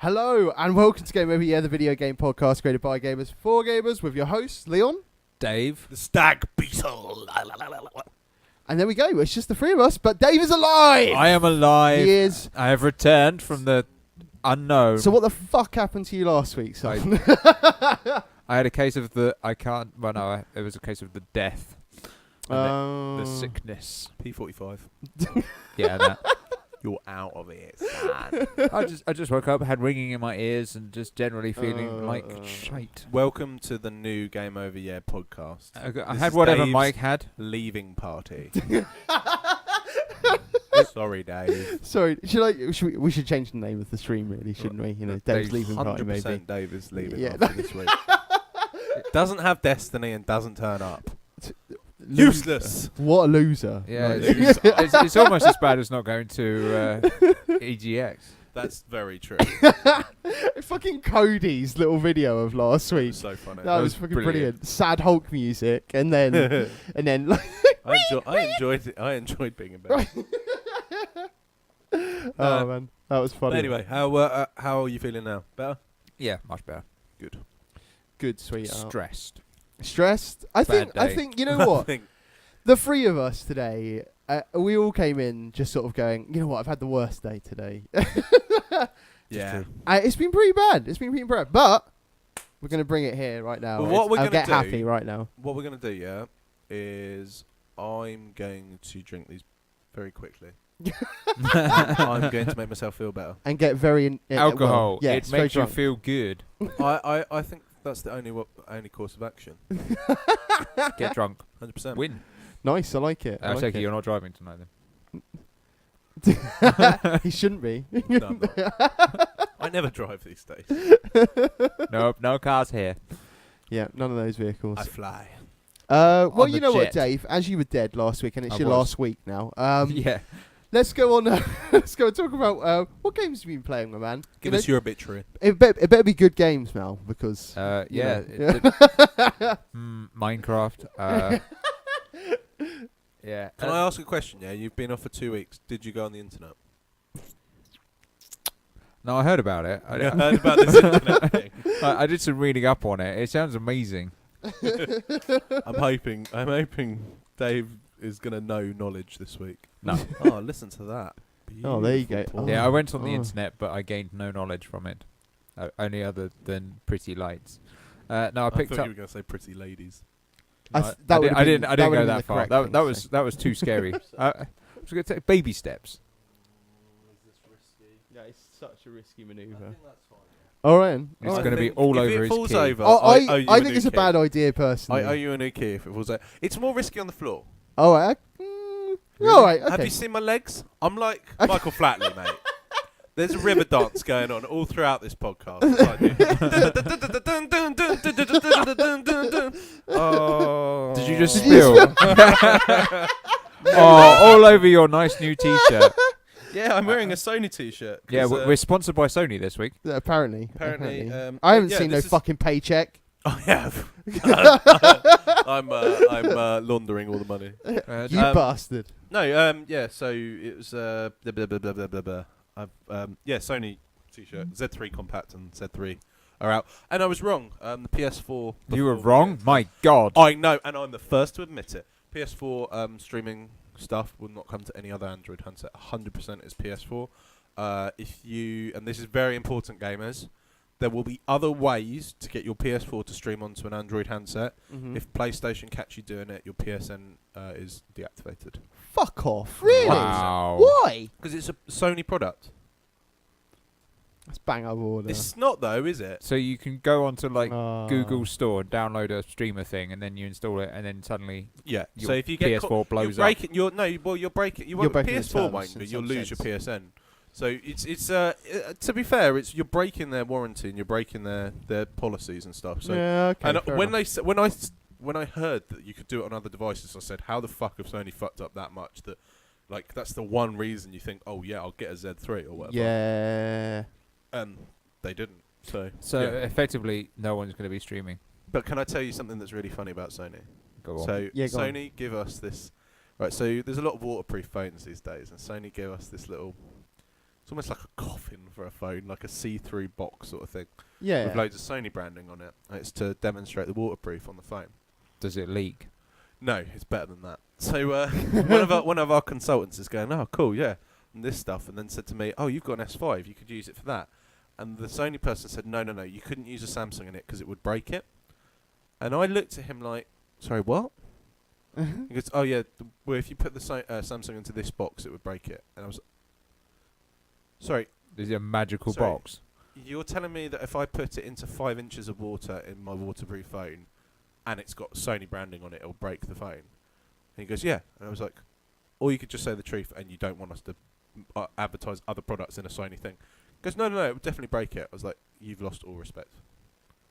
Hello and welcome to Game Over Yeah, the video game podcast created by gamers for gamers with your hosts, Leon. Dave. The Stag Beetle. And there we go, it's just the three of us, but Dave is alive! I am alive. He is. I have returned from the unknown. So what the fuck happened to you last week, son? I had a case of the... it was a case of the death. And the sickness. P45. Yeah, that. You're out of it, son. I just woke up, had ringing in my ears, and just generally feeling like shite. Welcome to the new Game Over Yeah podcast. I This had is whatever Dave's Mike had. leaving party. Sorry, Dave. Sorry, we should change the name of the stream, really, shouldn't we? You know, Dave's leaving party, 100% maybe. Dave is leaving Yeah. after this week. Doesn't have destiny and doesn't turn up. Loser. Useless. What a loser. Yeah, Like- it's almost as bad as not going to EGX. That's very true. Fucking Cody's little video of last week. So funny. That was fucking brilliant. Sad Hulk music, and then like, I enjoyed it. I enjoyed being in bed. oh man, that was funny. Anyway, how are you feeling now? Better? Yeah, much better. Good, sweet. Stressed. Stressed. I Bad think day. you know I what? think The three of us today, we all came in just sort of going, you know what? I've had the worst day today. yeah. It's been pretty bad. But we're gonna bring it here right now. Well, what we're I'll gonna get do- happy right now. What we're going to do, yeah, is I'm going to drink these very quickly. I'm going to make myself feel better. And get very Alcohol. yeah, It it's very makes you drunk. feel good. I think that's the only course of action. Get drunk. 100%. Win. Nice. I like it. I take it you're not driving tonight then. He shouldn't be. No, I'm not. I never drive these days. Nope, no cars here. Yeah, none of those vehicles. I fly. Well, On you the know what, jet. Dave? As you were dead last week, and it's I your was. last week now. Yeah. Let's go on. Let's go and talk about what games have you been playing, my man. Give us your obituary. It better be good games now, because you Yeah. know. Minecraft. Yeah. Can I ask a question? Yeah, you've been off for 2 weeks. Did you go on the internet? No, I heard about it. I heard about this internet thing. I did some reading up on it. It sounds amazing. I'm hoping Dave is gonna know knowledge this week. No. Oh, listen to that. Oh, there you Beautiful go. porn. Yeah, I went on the Oh. internet, but I gained no knowledge from it. Only other than pretty lights. No, I picked thought up. you were gonna say pretty ladies. I No, th- that would've I been- didn't that go would've been that the far. correct That, thing that to was say. that was too scary. I was going to take baby steps. Yeah, it's such a risky maneuver. All right. It's all right. going to be think all if over it his falls key. over, Oh, I owe you I a think new it's a key. bad idea, personally. I owe you a new key if it falls over. It's more risky on the floor. All right. All right. Have Okay. you seen my legs? I'm like Michael Flatley, mate. There's a river dance going on all throughout this podcast. Oh. Did you just Did you spill? Oh, all over your nice new T-shirt. Yeah, I'm wearing a Sony t-shirt. Yeah, we're sponsored by Sony this week. Apparently. Apparently, I haven't yeah, seen no this is- fucking paycheck. I have. I'm laundering all the money. You bastard. No, yeah. So it was blah, blah, blah, blah, blah, blah, blah. Yeah, Sony t-shirt, Z3 Compact and Z3 are out, and I was wrong. The PS4. You were before- wrong? My God. I know, and I'm the first to admit it. PS4 streaming stuff will not come to any other Android handset. 100% is PS4. And this is very important, gamers. There will be other ways to get your PS4 to stream onto an Android handset. Mhm. If PlayStation catch you doing it, your PSN is deactivated. Fuck off. Really? Wow. Why? Because it's a Sony product. That's bang out of order. It's not though, is it? So you can go onto like Ah. Google Store and download a streamer thing, and then you install it, and then suddenly Yeah. your So if you get PS4 blows you're up. breaking, you're breaking. You You're won't, breaking the PS4 terms won't, in but you'll some lose your sense. PSN. So it's to be fair, you're breaking their warranty and you're breaking their policies and stuff. So yeah, okay. and fair when enough. when I heard that you could do it on other devices, I said, how the fuck have Sony fucked up that much that like that's the one reason you think, oh yeah, I'll get a Z3 or whatever. Yeah. And they didn't. So So yeah. effectively, no one's going to be streaming. But can I tell you something that's really funny about Sony? Go on. So Yeah, go on. Sony give us this. Right, so there's a lot of waterproof phones these days, and Sony gave us this little It's almost like a coffin for a phone, like a see-through box sort of thing, Yeah. with loads of Sony branding on it. And it's to demonstrate the waterproof on the phone. Does it leak? No, it's better than that. So one of our consultants is going, oh, cool, yeah, and this stuff, and then said to me, oh, you've got an S5, you could use it for that. And the Sony person said, no, you couldn't use a Samsung in it because it would break it. And I looked at him like, sorry, what? He goes, oh yeah, well, if you put the Samsung into this box, it would break it. And I was, sorry, Is it a magical Sorry. box? you're telling me that if I put it into 5 inches of water in my waterproof phone, and it's got Sony branding on it, it'll break the phone? And he goes, yeah. And I was like, or you could just say the truth, and you don't want us to advertise other products in a Sony thing. He goes, no, it would definitely break it. I was like, you've lost all respect.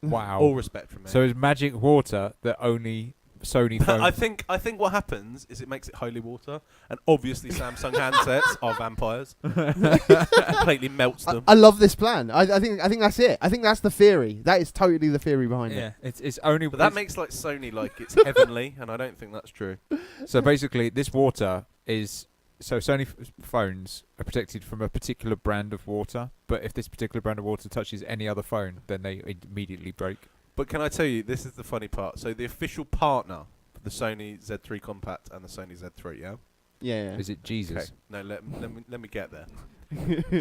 Wow. All respect from me. So it's magic water that only Sony phones. I think what happens is it makes it holy water, and obviously Samsung handsets are vampires. Completely melts them. I love this plan. I think that's it. I think that's the theory. That is totally the theory behind yeah, it. it's only. But that makes like Sony like it's heavenly, and I don't think that's true. So basically, this water is. So Sony phones are protected from a particular brand of water, but if this particular brand of water touches any other phone, then they immediately break. But can I tell you, this is the funny part. So the official partner for the Sony Z3 Compact and the Sony Z3, yeah? Yeah. Is it Jesus? Okay. No, let me get there.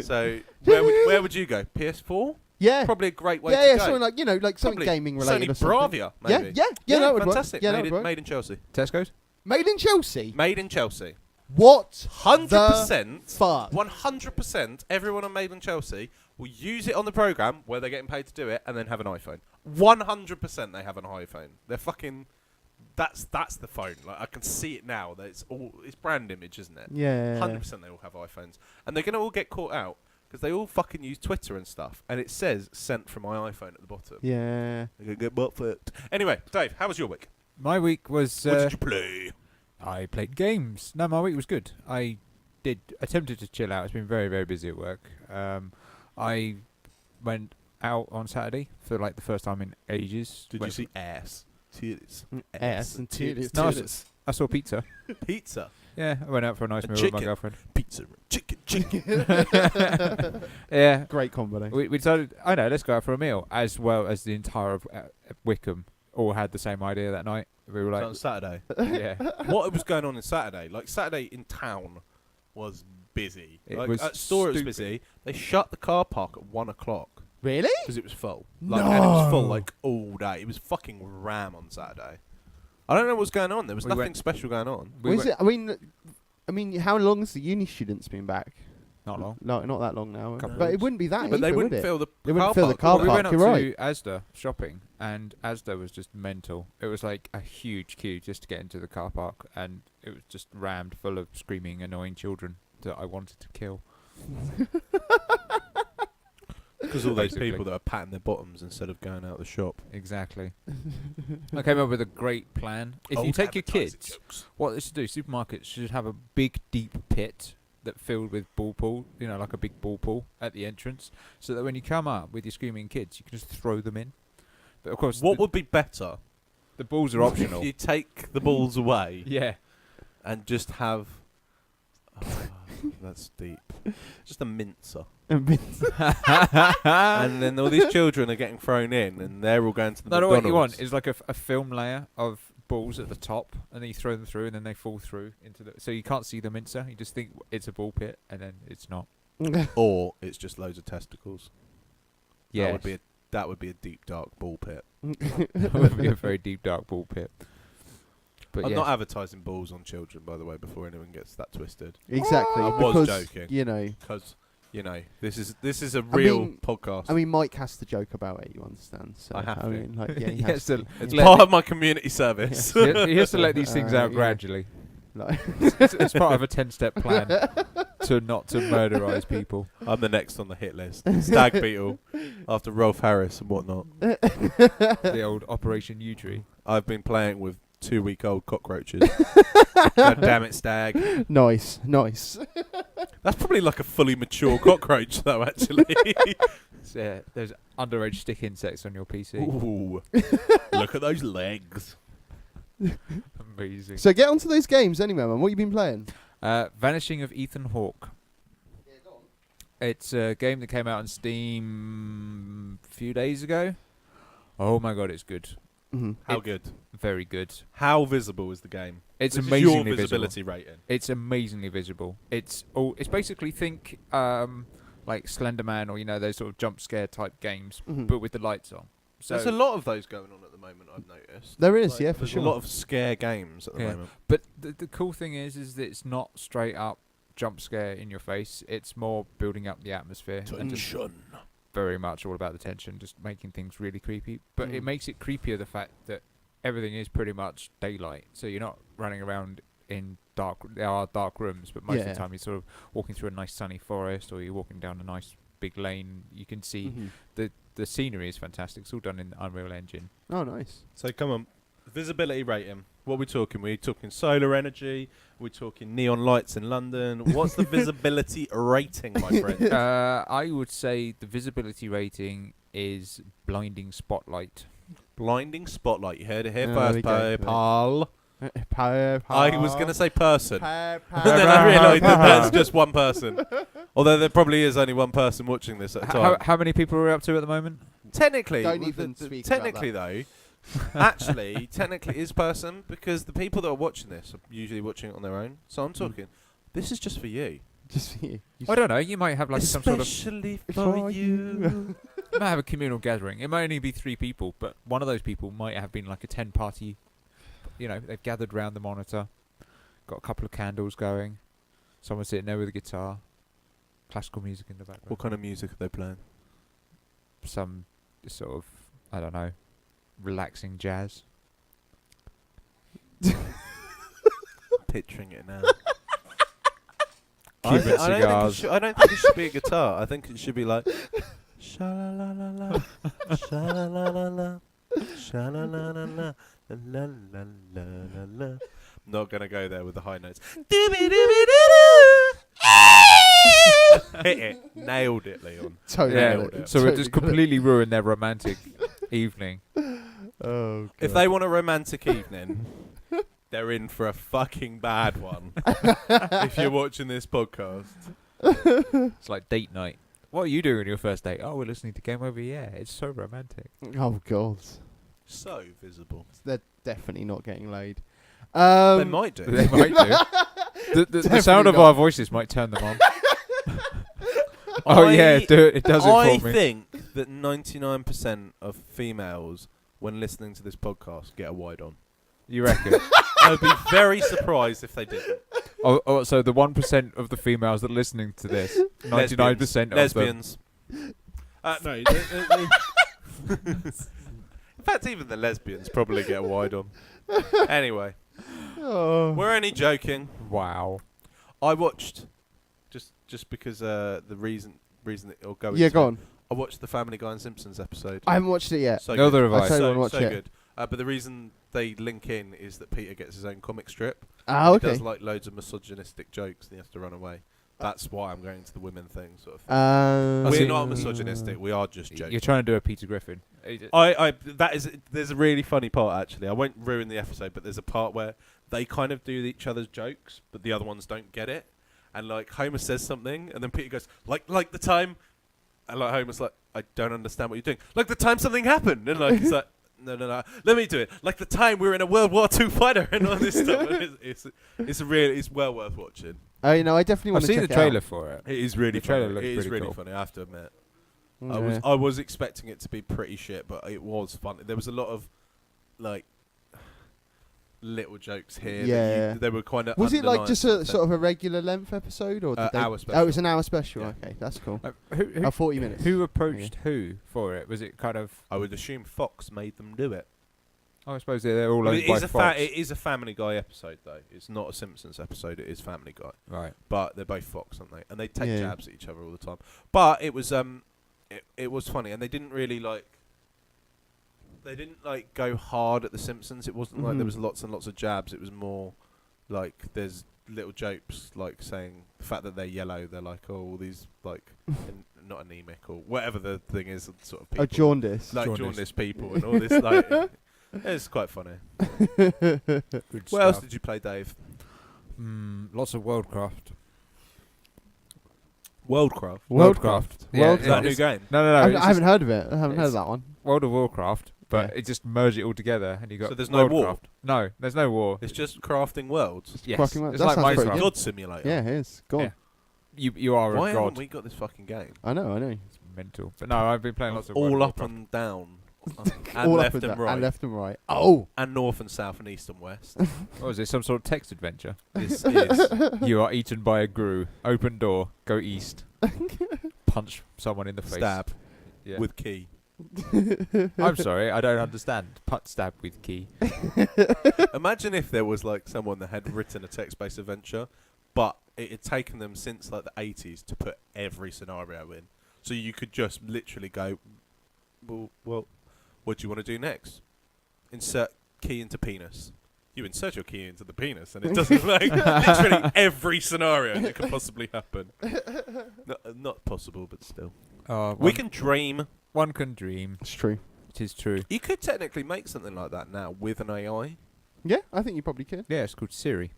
So where would you go? PS4? Yeah. Probably a great way Yeah, to go. something like like something Probably gaming related Sony or something. Bravia, maybe. Yeah, that would fantastic. work. Yeah, that made, would work. made in Chelsea. Tesco's? Made in Chelsea. Made in Chelsea. What? 100%. Fuck. 100%. Everyone on Made in Chelsea will use it on the program where they're getting paid to do it, and then have an iPhone. 100% they have an iPhone. They're fucking. That's the phone. Like I can see it now. That it's brand image, isn't it? Yeah. 100% they all have iPhones, and they're gonna all get caught out because they all fucking use Twitter and stuff, and it says sent from my iPhone at the bottom. Yeah. They're gonna get butt fucked. Anyway, Dave, how was your week? My week was. What did you play? I played games. No, my week was good. I attempted to chill out. It's been very, very busy at work. I went out on Saturday for like the first time in ages. Did you see ass? Titties. Ass and titties. No, Titties. I saw pizza. Pizza. Yeah, I went out for a nice A meal with my chicken. girlfriend. Pizza. Chicken. Yeah. Great combo. We decided, I know, let's go out for a meal, as well as the entire of Wickham all had the same idea that night. We were like, on Saturday. yeah. What was going on Saturday? Like Saturday in town was busy. It Like was at store it was stupid. busy. They shut the car park at 1 o'clock Really? because it was full. Like, and it was full No. like all day. It was fucking ram on Saturday. I don't know what was going on. There was We nothing went- special going on. We Was went- it? I mean, how long has the uni students been back? Not long. No, not that long now. Couple But weeks. it wouldn't be that. Yeah, but they either, wouldn't would it? fill the They car wouldn't fill the park. car we park, went up you're to Asda shopping, and Asda was just mental. It was like a huge queue just to get into the car park, and it was just rammed full of screaming, annoying children that I wanted to kill. Because all those Basically. people that are patting their bottoms instead of going out the shop. Exactly. I came up with a great plan. If you Old take your advertising kids, jokes. what they should do, supermarkets should have a big, deep pit that filled with ball pool, like a big ball pool at the entrance, so that when you come up with your screaming kids, you can just throw them in. But of course, What would be better? the balls are optional. If you take the balls away Yeah. and just have. That's deep. Just a mincer. And And then all these children are getting thrown in, and they're all going to the No, McDonald's. what you want is like a film layer of balls at the top, and then you throw them through, and then they fall through into the. So you can't see the mincer. You just think it's a ball pit, and then it's not. Or it's just loads of testicles. Yeah, That would be a deep dark ball pit. that would be a very deep dark ball pit. But I'm yeah, not advertising balls on children, by the way, before anyone gets that twisted. exactly. I was because, joking. Because Because this is a real mean- podcast. I mean, Mike has to joke about it. You understand? So I have to. mean, like, yeah, he He has has to- to. it's let part me- of my community service. he has to let these things out Yeah. gradually. Like, It's part of a 10-step plan to not to murderize people. I'm the next on the hit list. Stag Beetle, after Rolf Harris and whatnot. The old Operation U-Tree. I've been playing with 2-week-old cockroaches. God damn it, Stag. nice. That's probably like a fully mature cockroach, though, actually. So, there's underage stick insects on your PC. Ooh. Look at those legs. Amazing. So get onto those games anyway, man. What you been playing? Vanishing of Ethan Hawke. It's a game that came out on Steam a few days ago. Oh my god, it's good. How good? Very good. How visible is the game? It's This is amazingly your visible. visibility rating. It's amazingly visible. It's basically think like Slender Man or those sort of jump scare type games, but with the lights on. So There's a lot of those going on at the moment, I've noticed. There is, Like, yeah, for there's sure. a lot of scare games at the Yeah. moment. But the cool thing is that it's not straight up jump scare in your face. It's more building up the atmosphere and just very much all about the tension, just making things really creepy. But it makes it creepier the fact that everything is pretty much daylight, so you're not running around in dark. There are dark rooms, but most of the time you're sort of walking through a nice sunny forest, or you're walking down a nice big lane. You can see the scenery is fantastic. It's all done in the Unreal Engine. Oh, nice. So come on, visibility rating. What are we talking? We're talking solar energy. We're talking neon lights in London. What's the visibility rating, my friend? I would say the visibility rating is blinding spotlight. Blinding spotlight. You heard it here Oh, there we first, go. pal. I I was going to say person. And then I realised that that's just one person. Although there probably is only one person watching this at a time. How many people are we up to at the moment? Technically, Don't even speak about technically though, actually, technically is person, because the people that are watching this are usually watching it on their own. So I'm talking, this is just for you. Just for you. I don't know. You might have like some sort of Especially for you. you might have a communal gathering. It might only be 3 people, but one of those people might have been like a 10-party. They've gathered round the monitor, got a couple of candles going, someone sitting there with a guitar, classical music in the background. What kind of music are they playing? Some sort of, I don't know, relaxing jazz. Picturing it now. Cuban cigars. I don't think it should be a guitar. I think it should be like sha la la la la, sha la la la la, sha la la la la, la la la la la. Not gonna go there with the high notes. Hit it, nailed it, Leon. Totally. Yeah, nailed it. so it Totally just got it. completely ruined their romantic evening. Oh, If they want a romantic evening, they're in for a fucking bad one. If you're watching this podcast. It's like date night. What are you doing on your first date? Oh, we're listening to Game Over. Yeah, it's so romantic. Oh, God. So visible. They're definitely not getting laid. They might do. They might do. The sound of Definitely not. our voices might turn them on. Oh yeah, do it. It does it I for me. think that 99% of females, when listening to this podcast, get a wide on. You reckon? I'd be very surprised if they didn't. So the 1% of the females that are listening to this, 99% of them. Lesbians. No. In fact, even the lesbians probably get a wide on. Anyway, Oh. we're only joking. Wow. I watched just because the reason it'll go. Yeah, into go it, on. I watched the Family Guy and Simpsons episode. I haven't watched it yet. So Neither good. have I. I totally So, wanna watch so it. good. But the reason they link in is that Peter gets his own comic strip. Ah, He okay. does like loads of misogynistic jokes and he has to run away. That's why I'm going to the women thing, sort of thing. see. We're not misogynistic. We are just joking. You're trying to do a Peter Griffin. There's a really funny part actually. I won't ruin the episode, but there's a part where they kind of do each other's jokes, but the other ones don't get it. And like Homer says something, and then Peter goes like the time, and like Homer's like, I don't understand what you're doing. Like the time something happened, and like he's like, no, let me do it. Like the time we were in a World War II fighter and all this stuff. And it's well worth watching. I definitely want I've to seen check the it out. trailer for it. It is really The trailer funny. looks It is pretty really cool. funny. I have to admit. Yeah. I was expecting it to be pretty shit, but it was fun. There was a lot of like little jokes here. Yeah. They were kind of. Was it like just a sort of a regular length episode, or did they? hour Oh, it special. was an hour special. Yeah. Okay, that's cool. Who 40 minutes. Who approached who for it? Was it kind of? I would assume Fox made them do it. I suppose they're all But owned it by is Fox. it is a Family Guy episode though. It's not a Simpsons episode. It is Family Guy. Right. But they're both Fox, aren't they? And they take Yeah. jabs at each other all the time. But it was it was funny, and they didn't really like. They didn't like go hard at the Simpsons. It wasn't like there Mhm. was lots and lots of jabs. It was more like there's little jokes, like saying the fact that they're yellow. They're like, oh, all these like not anemic or whatever the thing is, sort of people. Oh, jaundice. Like Jaundice. jaundice people and all this. Like, it's quite funny. Good What else stuff. did you play, Dave? Lots of Worldcraft. Worldcraft. Worldcraft. Yeah, Is that a new it's- game? No. I haven't heard of it. I haven't heard of it's- that one. World of Warcraft, but Yeah. it just merged it all together, and you got. So there's no war? Worldcraft. No, there's no war. It's just crafting worlds. Yes, crafting world. it's That like sounds pretty Minecraft. good. God Simulator. Yeah, it is. Go on. Yeah. You are Why a haven't god. we got this fucking game? I know. It's mental. But no, I've been playing lots of World All of up Warcraft. and down. and All left up and and right. and left and right. Oh, And north and south and east and west. What was it? Some sort of text adventure? This is. You are eaten by a grue. Open door. Go east. Punch someone in the face. Stab Yeah. with key. I'm sorry, I don't understand. Put stab with key. Imagine if there was like someone that had written a text-based adventure, but it had taken them since like the 80s to put every scenario in. So you could just literally go, well, what do you want to do next? Insert key into penis. You insert your key into the penis, and it doesn't like literally every scenario that could possibly happen. Not possible, but still. We can dream. One can dream. it's true. It is true. You could technically make something like that now with an AI. Yeah, I think you probably could. Yeah, it's called Siri.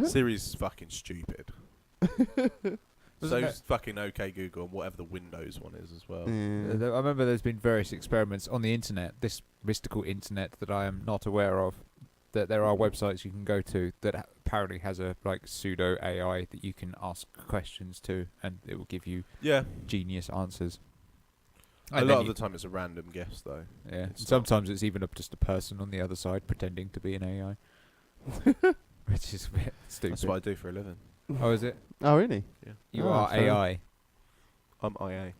Siri's fucking stupid. So Wasn't is fucking OK Google and whatever the Windows one is as well. Yeah. I remember there's been various experiments on the internet, this mystical internet that I am not aware of, that there are websites you can go to that apparently has a like pseudo AI that you can ask questions to, and it will give you Yeah, genius answers. a And lot then of the time it's a random guess though. yeah. it's not. Sometimes it's even just a person on the other side pretending to be an AI, which is a bit stupid. That's what I do for a living. Oh, is it? Oh, really? You Oh, are fair enough. AI. I'm IA.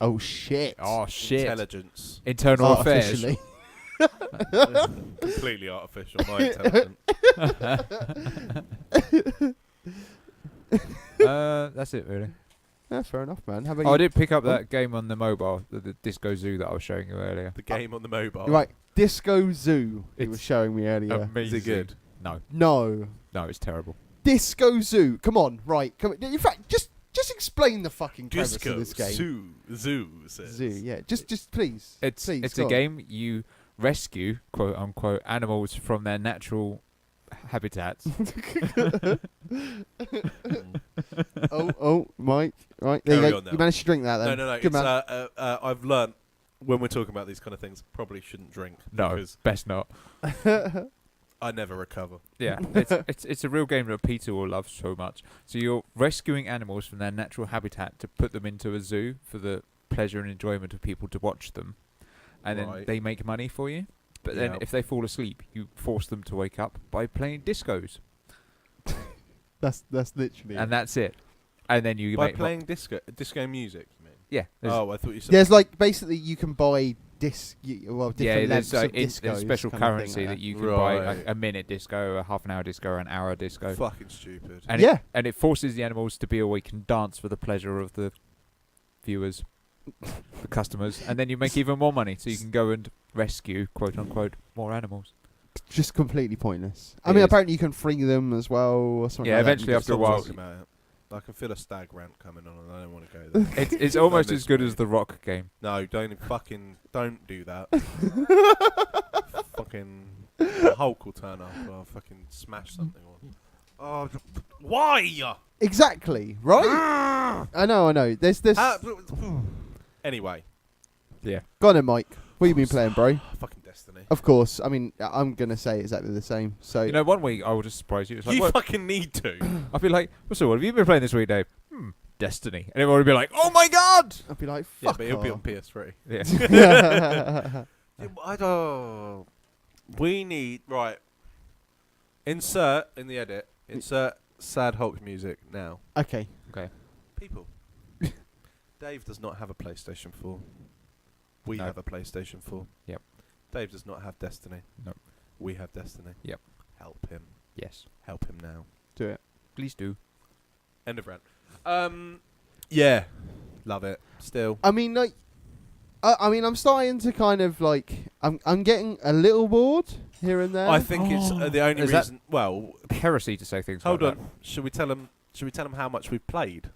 Oh shit. Oh shit! Intelligence. Internal affairs. Artificially. Completely artificial. My intelligence. That's it really. Yeah, fair enough, man. How about Oh, I you? did pick up that game on the mobile, the Disco Zoo that I was showing you earlier. The game on the mobile. Right, Disco Zoo. He was It's showing me earlier. Amazing. Is it good? No, No, it's terrible. Disco Zoo. Come on, right. Come. In fact, just explain the fucking premise Disco of this game. Zoo says. Zoo. Yeah. Just please. It's please, a go on. game you rescue quote unquote animals from their natural habitats. Oh, Mike. Right there Carry you go. on now. You managed to drink that then. No. Good It's, man. I've learnt when we're talking about these kind of things, probably shouldn't drink. No, Because best not. I never recover. Yeah, it's a real game that Peter will love so much. So you're rescuing animals from their natural habitat to put them into a zoo for the pleasure and enjoyment of people to watch them, and then Right. they make money for you. But then Yeah. if they fall asleep, you force them to wake up by playing discos, That's literally. and that's it. And then you By make playing disco music, you mean? yeah. Oh, I thought you said. There's like basically you can buy different Yeah, lengths there's of there's discos special kind of thing currency like that that. you can buy, Right. like a minute disco, a half an hour disco, an hour disco, Fucking stupid. and Yeah. it forces the animals to be awake and dance for the pleasure of the viewers, the customers, and then you make even more money, so you can go and rescue quote unquote more animals. Just completely pointless. I It mean, is. apparently you can free them as well or something. Yeah, like that. eventually You after a just- while- Talking about it. I can feel a stag rant coming on, and I don't want to go there. It's almost Don't as good listen as to the Rock game. No, don't do that. Fucking the Hulk will turn up, or I'll fucking smash something. Or why? Exactly right. I know. There's this. Anyway, Go on then, Mike. What have you been playing, bro? fucking Destiny. Of course. I mean, I'm gonna say exactly the same. So You know, one week I will just surprise you. It's like, You what? fucking need to. I'll be like, so what have you been playing this week, Dave? Destiny. And everyone will be like, oh my god! I'll be like, Yeah, fuck but it'll be on off. PS3. Yeah. I don't. We need right. Insert in the edit. Insert sad Hulk music now. Okay. People. Dave does not have a PlayStation 4. We No. have a PlayStation 4. Yep. Dave does not have Destiny. Nope. We have Destiny. Yep. Help him. Yes. Help him now. Do it. Please do. End of rant. Yeah. Love it. Still. I mean, like, I mean, I'm starting to kind of like, I'm getting a little bored here and there. I think it's the only Is that- reason. Well, Heresy to say things hold like on. that. Should we tell him? Should we tell him how much we've played?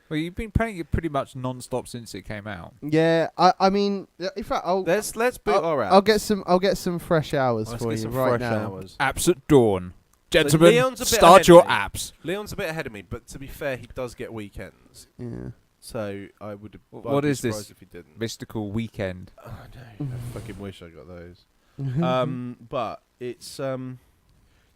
Well, you've been playing it pretty much non-stop since it came out. Yeah. I mean, in fact, Let's boot our app. I'll get some fresh hours Let's for get you some right fresh now. hours. Apps at dawn. Gentlemen, Leon's a bit start ahead your of me. apps. Leon's a bit ahead of me, but to be fair, he does get weekends. Yeah. So I would. What is this? If he didn't. Mystical weekend. Oh no! I fucking wish I got those. But it's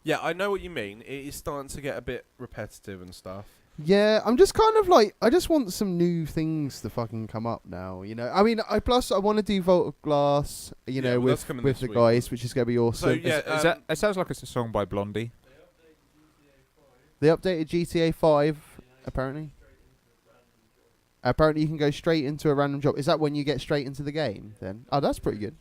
yeah, I know what you mean. It is starting to get a bit repetitive and stuff. Yeah, I'm just kind of like, I just want some new things to fucking come up now, you know. I mean, I want to do Vault of Glass, you Yeah, know, well, that's with coming the this week. guys, which is going to be awesome. So yeah, Is that? It sounds like it's a song by Blondie. They updated GTA 5, apparently. Apparently you can go straight into a random job. Is that when you get straight into the game then? Oh, that's pretty good.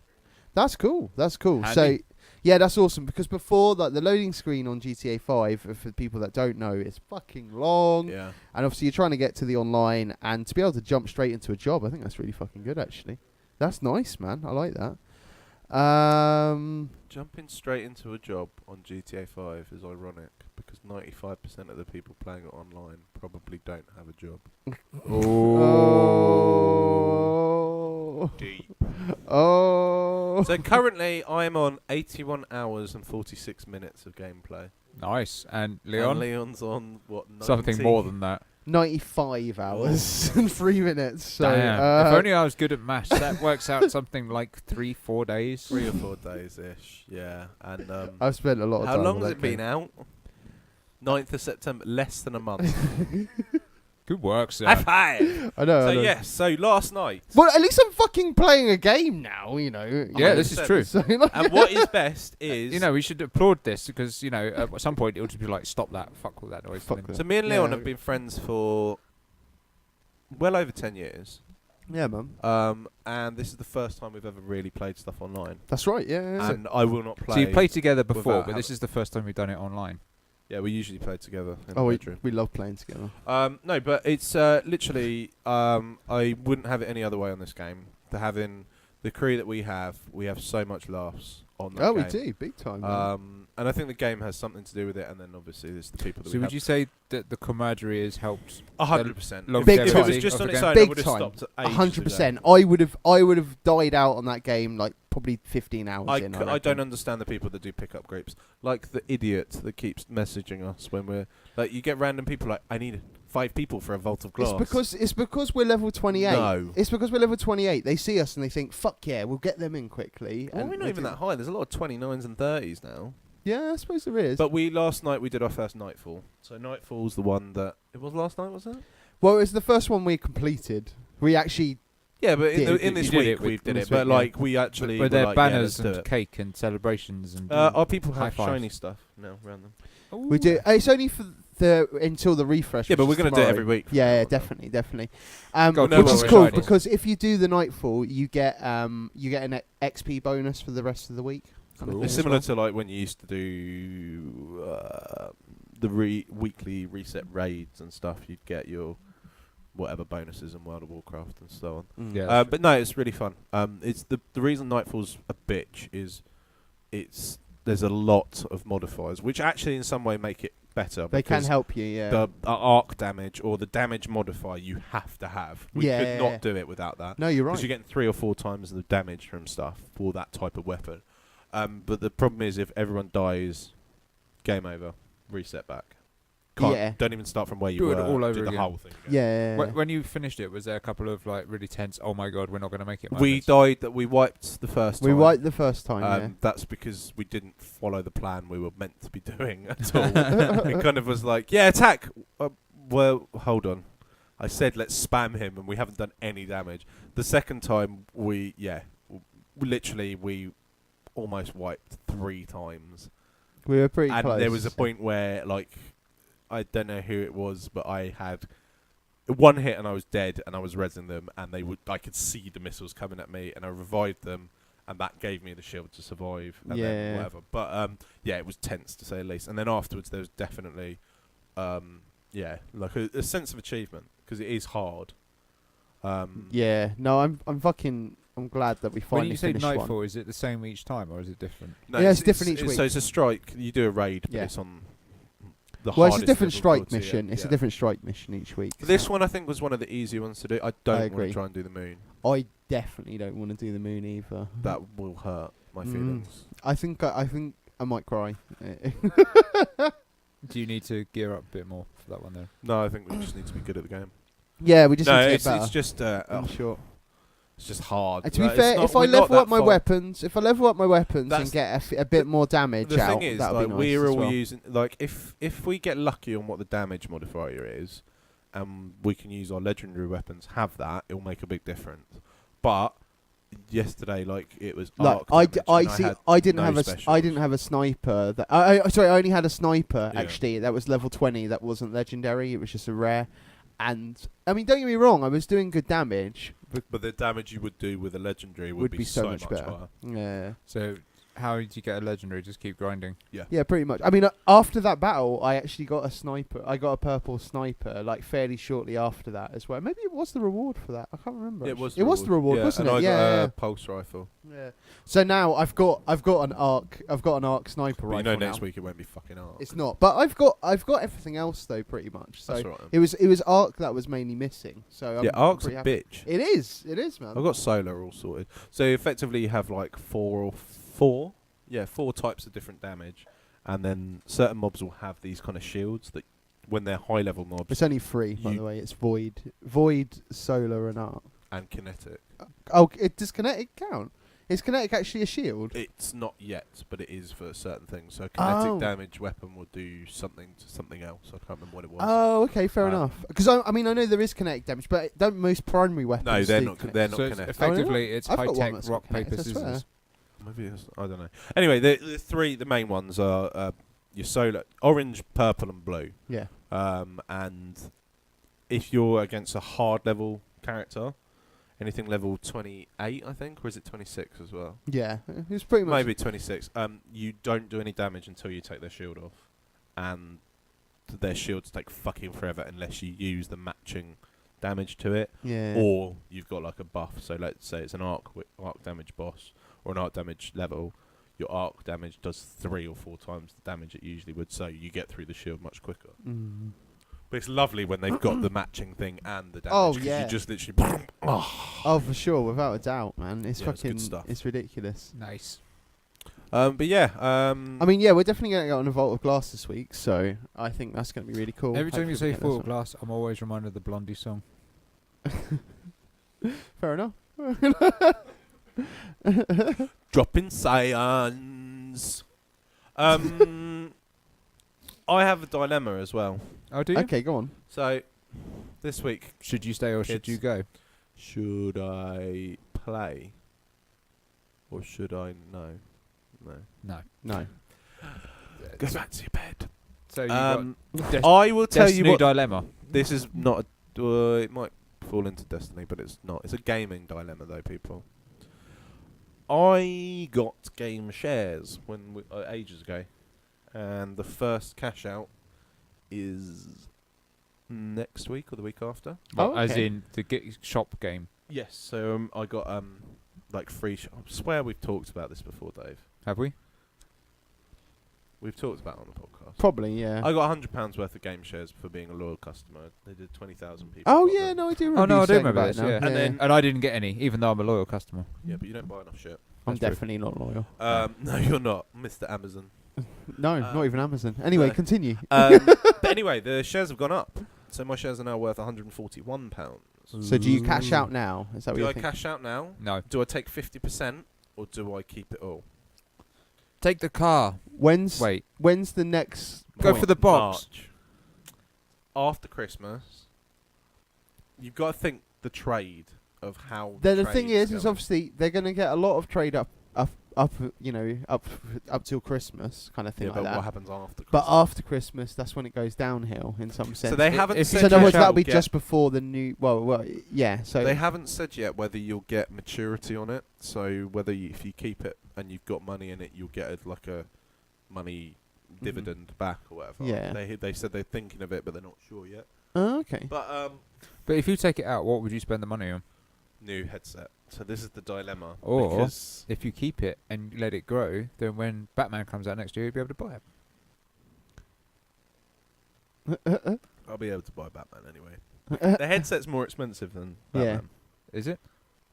That's cool. That's cool. Handy. So, yeah, that's awesome. Because before, like, the loading screen on GTA 5, for people that don't know, is fucking long. yeah. And obviously you're trying to get to the online, and to be able to jump straight into a job, I think that's really fucking good, actually. That's nice, man. I like that. Jumping straight into a job on GTA 5 is ironic because 95% of the people playing it online probably don't have a job. Oh. Deep. Oh. So currently I'm on 81 hours and 46 minutes of gameplay. Nice. And And Leon, Leon's on what? 90? something more than that. 95 hours and 3 minutes. So, Damn. If only I was good at maths. That works out something like 3-4 days. 3 or 4 days ish. Yeah. And I've spent a lot of how time. long on has that it been game. out? 9th of September. Less than a month. Good work, sir. High five. I know. So I know. yes. So last night. Well, at least I'm fucking playing a game now, you know. Yeah, this is 100%. true. So, like, And what is best is You know, we should applaud this because, you know, at some point it'll just be like, stop that, fuck all that noise. Fuck And that. So me and Leon Yeah. have been friends for well over 10 years. yeah, man. And this is the first time we've ever really played stuff online. That's right. Yeah. And I will not play. So you played together before, without but this having- is the first time we've done it online. Yeah, we usually play together in Oh, the we bedroom. love playing together. No, but it's literally I wouldn't have it any other way on this game. To having the crew that we have so much laughs on that Oh, game. we do, big time. man. And I think the game has something to do with it, and then obviously there's the people that So we would have. you say that the camaraderie has helped? 100%. longevity If it was of just the on its game? own, I Big would have time. stopped at ages 100%. ago. I would have died out on that game like probably 15 hours I in. don't reckon. understand the people that do pickup groups. Like the idiot that keeps messaging us when we're like, you get random people like, I need 5 people for a vault of glass. It's because we're level 28. No. It's because we're level 28. They see us and they think, "Fuck yeah, we'll get them in quickly." Well, and we're not they even do- that high. There's a lot of 29s and 30s now. Yeah, I suppose there is. But last night we did our first Nightfall. So Nightfall's the one that it was last night, was it? well, it was the first one we completed. We actually Yeah, but Yeah, in you this did week it with- we did in it. this But week, yeah. like we actually Were there like, banners yeah, let's do and it. cake and celebrations and Our people high have fives? shiny stuff now around them. we do. It's only for until the refresh. Yeah, but which we're is gonna do it tomorrow. every week. from Yeah, now yeah, on. definitely. God, no Which one is will cool shiny. because if you do the Nightfall, you get an XP bonus for the rest of the week. Cool. It's similar to like when you used to do the weekly reset raids and stuff. You'd get your whatever bonuses in World of Warcraft and so on. Mm. Yeah. That's But no, it's really fun. It's the reason Nightfall's a bitch is there's a lot of modifiers which actually in some way make it better. They can because help you. Yeah. The arc damage or the damage modifier you have to have. We Yeah. could not do it without that. No, you're Because right. you're getting 3 or 4 times the damage from stuff for that type of weapon. But the problem is if everyone dies, game over, reset back. Yeah. Don't even start from where you Do it were. all over do the again. whole thing again. Yeah. When you finished it, was there a couple of like really tense? Oh my god, we're not going to make it. We moments? died. That we wiped the first We time. wiped the first time. Yeah. That's because we didn't follow the plan we were meant to be doing at all. It kind of was like, yeah, attack. Well, hold on. I said let's spam him, and we haven't done any damage. The second time, we almost wiped 3 times. We were pretty And close. there was a point where, like, I don't know who it was, but I had one hit and I was dead, and I was rezzing them, and I could see the missiles coming at me, and I revived them, and that gave me the shield to survive, and Yeah. then whatever. But yeah, it was tense to say the least. And then afterwards, there was definitely, like a sense of achievement because it is hard. Yeah. No, I'm glad that we When finally you say finished Nightfall, one. is it the same each time or is it different? No, Yeah, it's different each week. So it's a strike. You do a raid, but Yeah. it's on the Well, it's hardest a different level strike difficulty, mission. yeah. It's a Yeah. different strike mission each week. This one I think was one of the easier ones to do. I don't want agree. to try and do the moon. I definitely don't want to do the moon either. That will hurt my Mm. feelings. I think I might cry. Do you need to gear up a bit more for that one then? No, I think we just need to be good at the game. Yeah, we just No, need to it's get better. it's just I'm sure. it's just hard. To be Like, fair, it's not- if I we're not level up that my far. weapons, and That's- get a bit more damage The out, thing is, that would like, be nice we're as all well. using like if we get lucky on what the damage modifier is, and we can use our legendary weapons, have that, it'll make a big difference. But yesterday, like it was Like arc I, damage, I and see. had I didn't no have a. I specials. didn't have a sniper. That sorry, I only had a sniper. Yeah. Actually, that was level 20. That wasn't legendary. It was just a rare. And I mean, don't get me wrong. I was doing good damage. But the damage you would do with a legendary would, Would be so much better. higher. Yeah. So how did you get a legendary? Just keep grinding. Yeah, pretty much. I mean, after that battle, I actually got a sniper. I got a purple sniper, like fairly shortly after that as well. Maybe it was the reward for that. I can't remember. It was. It was the reward, yeah, wasn't and it? I got Yeah. a pulse rifle. Yeah. So now I've got an arc. I've got an arc sniper But rifle. you know, now. next week it won't be fucking arc. It's not. But I've got everything else though, pretty much. So That's all right. it was arc that was mainly missing. So Yeah, I'm arc's a pretty happy. bitch. It is, man. I've got solar all sorted. So effectively, you have like four types of different damage, and then certain mobs will have these kind of shields that, when they're high level mobs It's only 3, by You- the way. It's void, solar, and arc. and kinetic. Oh, does kinetic count? Is kinetic actually a shield? It's not yet, but it is for certain things. So a kinetic Oh. damage weapon will do something to something else. I can't remember what it was. Oh, okay, fair Um, enough. Because I mean, I know there is kinetic damage, but don't most primary weapons? no, they're do not. kinetic? They're not So it's kinetic. effectively, it's I've got high one tech that's rock got kinetic, paper I swear. scissors. Maybe it's, I don't know. Anyway, the main ones are your solar, orange, purple, and blue. Yeah. And if you're against a hard level character, anything level 28, I think, or is it 26 as well? Yeah. It's pretty much. Maybe 26. You don't do any damage until you take their shield off, and their shields take fucking forever unless you use the matching damage to it, Yeah. or you've got like a buff. So let's say it's an arc damage boss or an arc damage level. Your arc damage does 3 or 4 times the damage it usually would, so you get through the shield much quicker. Mm. But it's lovely when they've got the matching thing and the damage. Oh, 'cause yeah. You just literally. Oh, for sure, without a doubt, man. It's Yeah, it's good fucking. stuff. It's ridiculous. Nice. But yeah. I mean, yeah, we're definitely going to go on a Vault of Glass this week, so I think that's going to be really cool. Every time you Hopefully say we get this full one. glass, I'm always reminded of the Blondie song. Fair enough. Dropping science. I have a dilemma as well. Oh, do you? Okay, go on. So, this week, Should you stay or should Kids. you go? should I play? Or should I? No. No. No. Go back to your bed. So you got I will tell you Destiny what. dilemma. This is not. It might fall into Destiny, but it's not. It's a gaming dilemma, though, people. I got game shares ages ago, and the first cash out is next week or the week after. Oh, As okay. in the shop game. Yes. So I got like free. I swear we've talked about this before, Dave. Have we? We've talked about it on the podcast. Probably, yeah. I got £100 worth of game shares for being a loyal customer. They did 20,000 people. Oh, got yeah, them. no, I do remember. Oh no, you I do saying remember about this. it now. Yeah. And then- And I didn't get any, even though I'm a loyal customer. Yeah, but you don't buy enough shit. I'm That's true. definitely not loyal. No, you're not, Mr. Amazon. No, not even Amazon. Anyway, no. continue. But anyway, the shares have gone up. So my shares are now worth £141. So do you cash out now? Is that what Do you're I thinking? cash out now? No. Do I take 50% or do I keep it all? Take the car. When's Wait. the next Go point? for the box. March. After Christmas, you've got to think the trade of how. The thing is going. obviously they're going to get a lot of trade up, you know, up till Christmas kind of thing Yeah, like but that. what happens after Christmas? But after Christmas, that's when it goes downhill in some sense. So they haven't if you said So in other words, yet that'll be you'll just before the new. Well, yeah. So They haven't said yet whether you'll get maturity on it. So whether if you keep it and you've got money in it, you'll get like a money dividend back or whatever. Yeah. They said they're thinking of it, but they're not sure yet. Oh, okay. But But if you take it out, what would you spend the money on? new headset. So this is the dilemma. Or- because If you keep it and let it grow, then when Batman comes out next year, you'll be able to buy it. I'll be able to buy Batman anyway. The headset's more expensive than Yeah. Batman. Is it?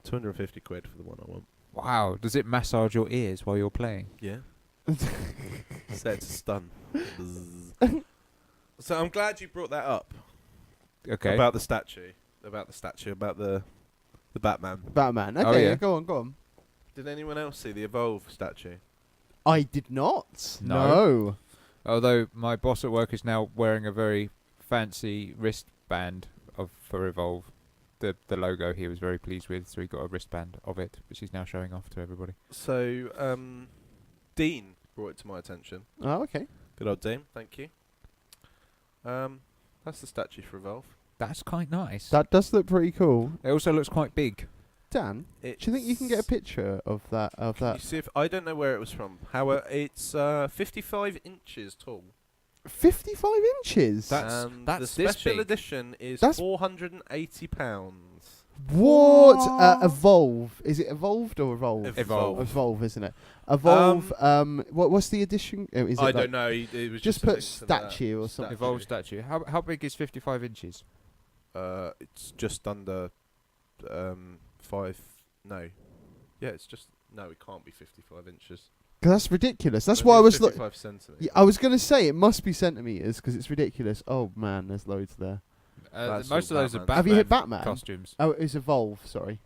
250 quid for the one I want. Wow. Does it massage your ears while you're playing? Yeah. Set to stun. Bzzz. So I'm glad you brought that up Okay. about the statue, about the Batman. Batman. Okay, Oh, yeah. go on. Did anyone else see the Evolve statue? I did not. No. Although my boss at work is now wearing a very fancy wristband for Evolve. The logo he was very pleased with, so he got a wristband of it, which he's now showing off to everybody. So Dean brought it to my attention. Oh, okay. Good old Dean, thank you. That's the statue for Evolve. That's quite nice. That does look pretty cool. It also looks quite big. Dan, It's do you think you can get a picture of that? You see if I don't know where it was from. However, it's 55 inches tall. 55 inches. That's And this the special big. edition is That's- £480. What? Evolve. Is it evolved or evolve? Evolve. Evolve, isn't it? Evolve. What's the edition? Is it I like don't know. It was just a put link to that statue or something. Evolve statue. How big is 55 inches? It's just under 5. No. Yeah, it's just no. It can't be 55 inches. 'Cause that's ridiculous. That's It why I is was looking. 55 centimeters. Yeah, I was gonna say it must be centimeters because it's ridiculous. Oh man, there's loads there. That's Most of all those are Batman. Batman Have you hit Batman? costumes. Oh, it's Evolve. Sorry.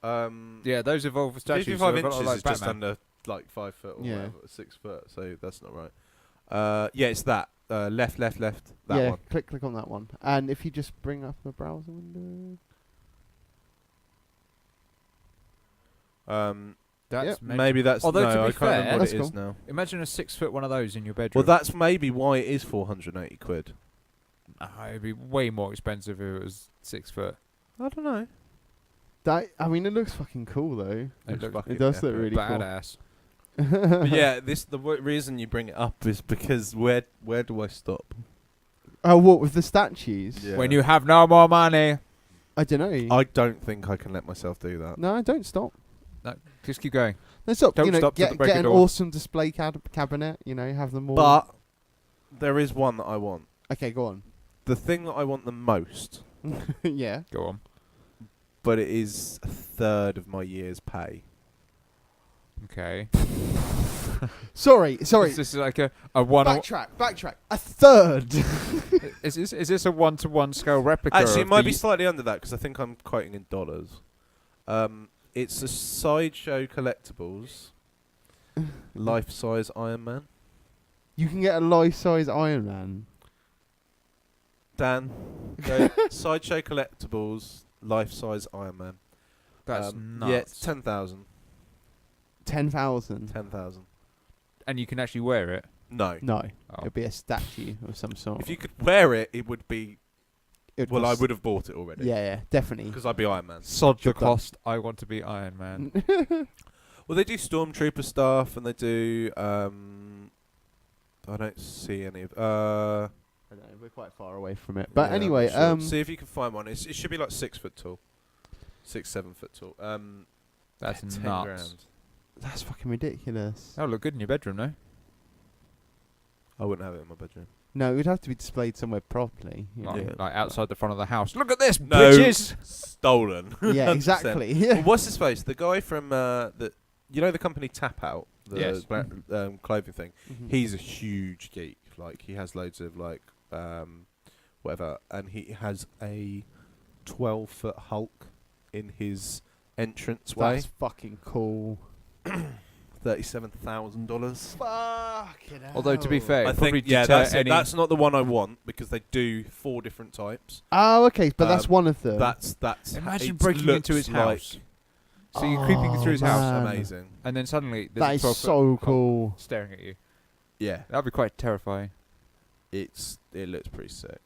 Yeah, those Evolve statues 55 are a inches lot like is just Batman. under like 5 foot or Yeah. whatever, 6 foot. So that's not right. Yeah, it's that left. That yeah, one. click on that one. And if you just bring up the browser window. That's Yep. mental. Maybe that's. Although, no, to be I can't fair- remember what That's it is cool. now. Imagine a 6 foot one of those in your bedroom. Well, that's maybe why it is 480 quid. It'd be way more expensive if it was 6 foot. I don't know. I mean, it looks fucking cool though. It does look really cool. badass. But yeah, reason you bring it up is because where do I stop? Oh, what with the statues? Yeah. When you have no more money. I don't know. I don't think I can let myself do that. No, don't stop. No, just keep going. No, stop. Don't You know, stop till the get break of an dawn. awesome display cabinet. You know, have them all. But there is one that I want. Okay, go on. The thing that I want the most, Yeah. Go on. but it is a third of my year's pay. Okay. Sorry. Is this like a one? Backtrack. A third. Is this a 1-to-1 scale replica? Actually, it of might the- be slightly under that because I think I'm quoting in dollars. It's a Sideshow Collectibles life-size Iron Man. You can get a life-size Iron Man. Dan, go Sideshow Collectibles life-size Iron Man. That's nuts. Yeah, it's 10,000. 10,000. 10,000. And you can actually wear it. No. No, Oh. it'd be a statue of some sort. If you could wear it, it would be. It'd Well, I cost- would have bought it already. Yeah, definitely. Because I'd be Iron Man. Sod the Good done. cost. I want to be Iron Man. Well, they do Stormtrooper stuff, and they do. I don't see any of. I don't know, we're quite far away from it. But yeah, anyway, I'm not sure. See if you can find one. It should be like 6 foot tall, 7 foot tall. That's 10 nuts. grand. that's fucking ridiculous. That'll look good in your bedroom, no? I wouldn't have it in my bedroom. No, it would have to be displayed somewhere properly. you Like, know. like outside the front of the house. Look at this, No. bitches! Stolen. Yeah, 100%. exactly. Well, Yeah. what's his face? The guy from the the company Tap Out, the Yes. clothing thing. Mhm. He's a huge geek. Like he has loads of like whatever, and he has a 12-foot Hulk in his entranceway. That's fucking cool. $37,000. Fucking hell. Although, to be fair, I it'd probably think yeah, deter that's it. any... That's not the one I want because they do 4 different types. Oh, okay, but that's Um, one of them. That's Imagine it breaking into his looks house. like So you're creeping through his house, man. amazing. and then suddenly there's That a is 12-foot so Hulk cool. staring at you. Yeah, That'd be quite terrifying. it looks pretty sick.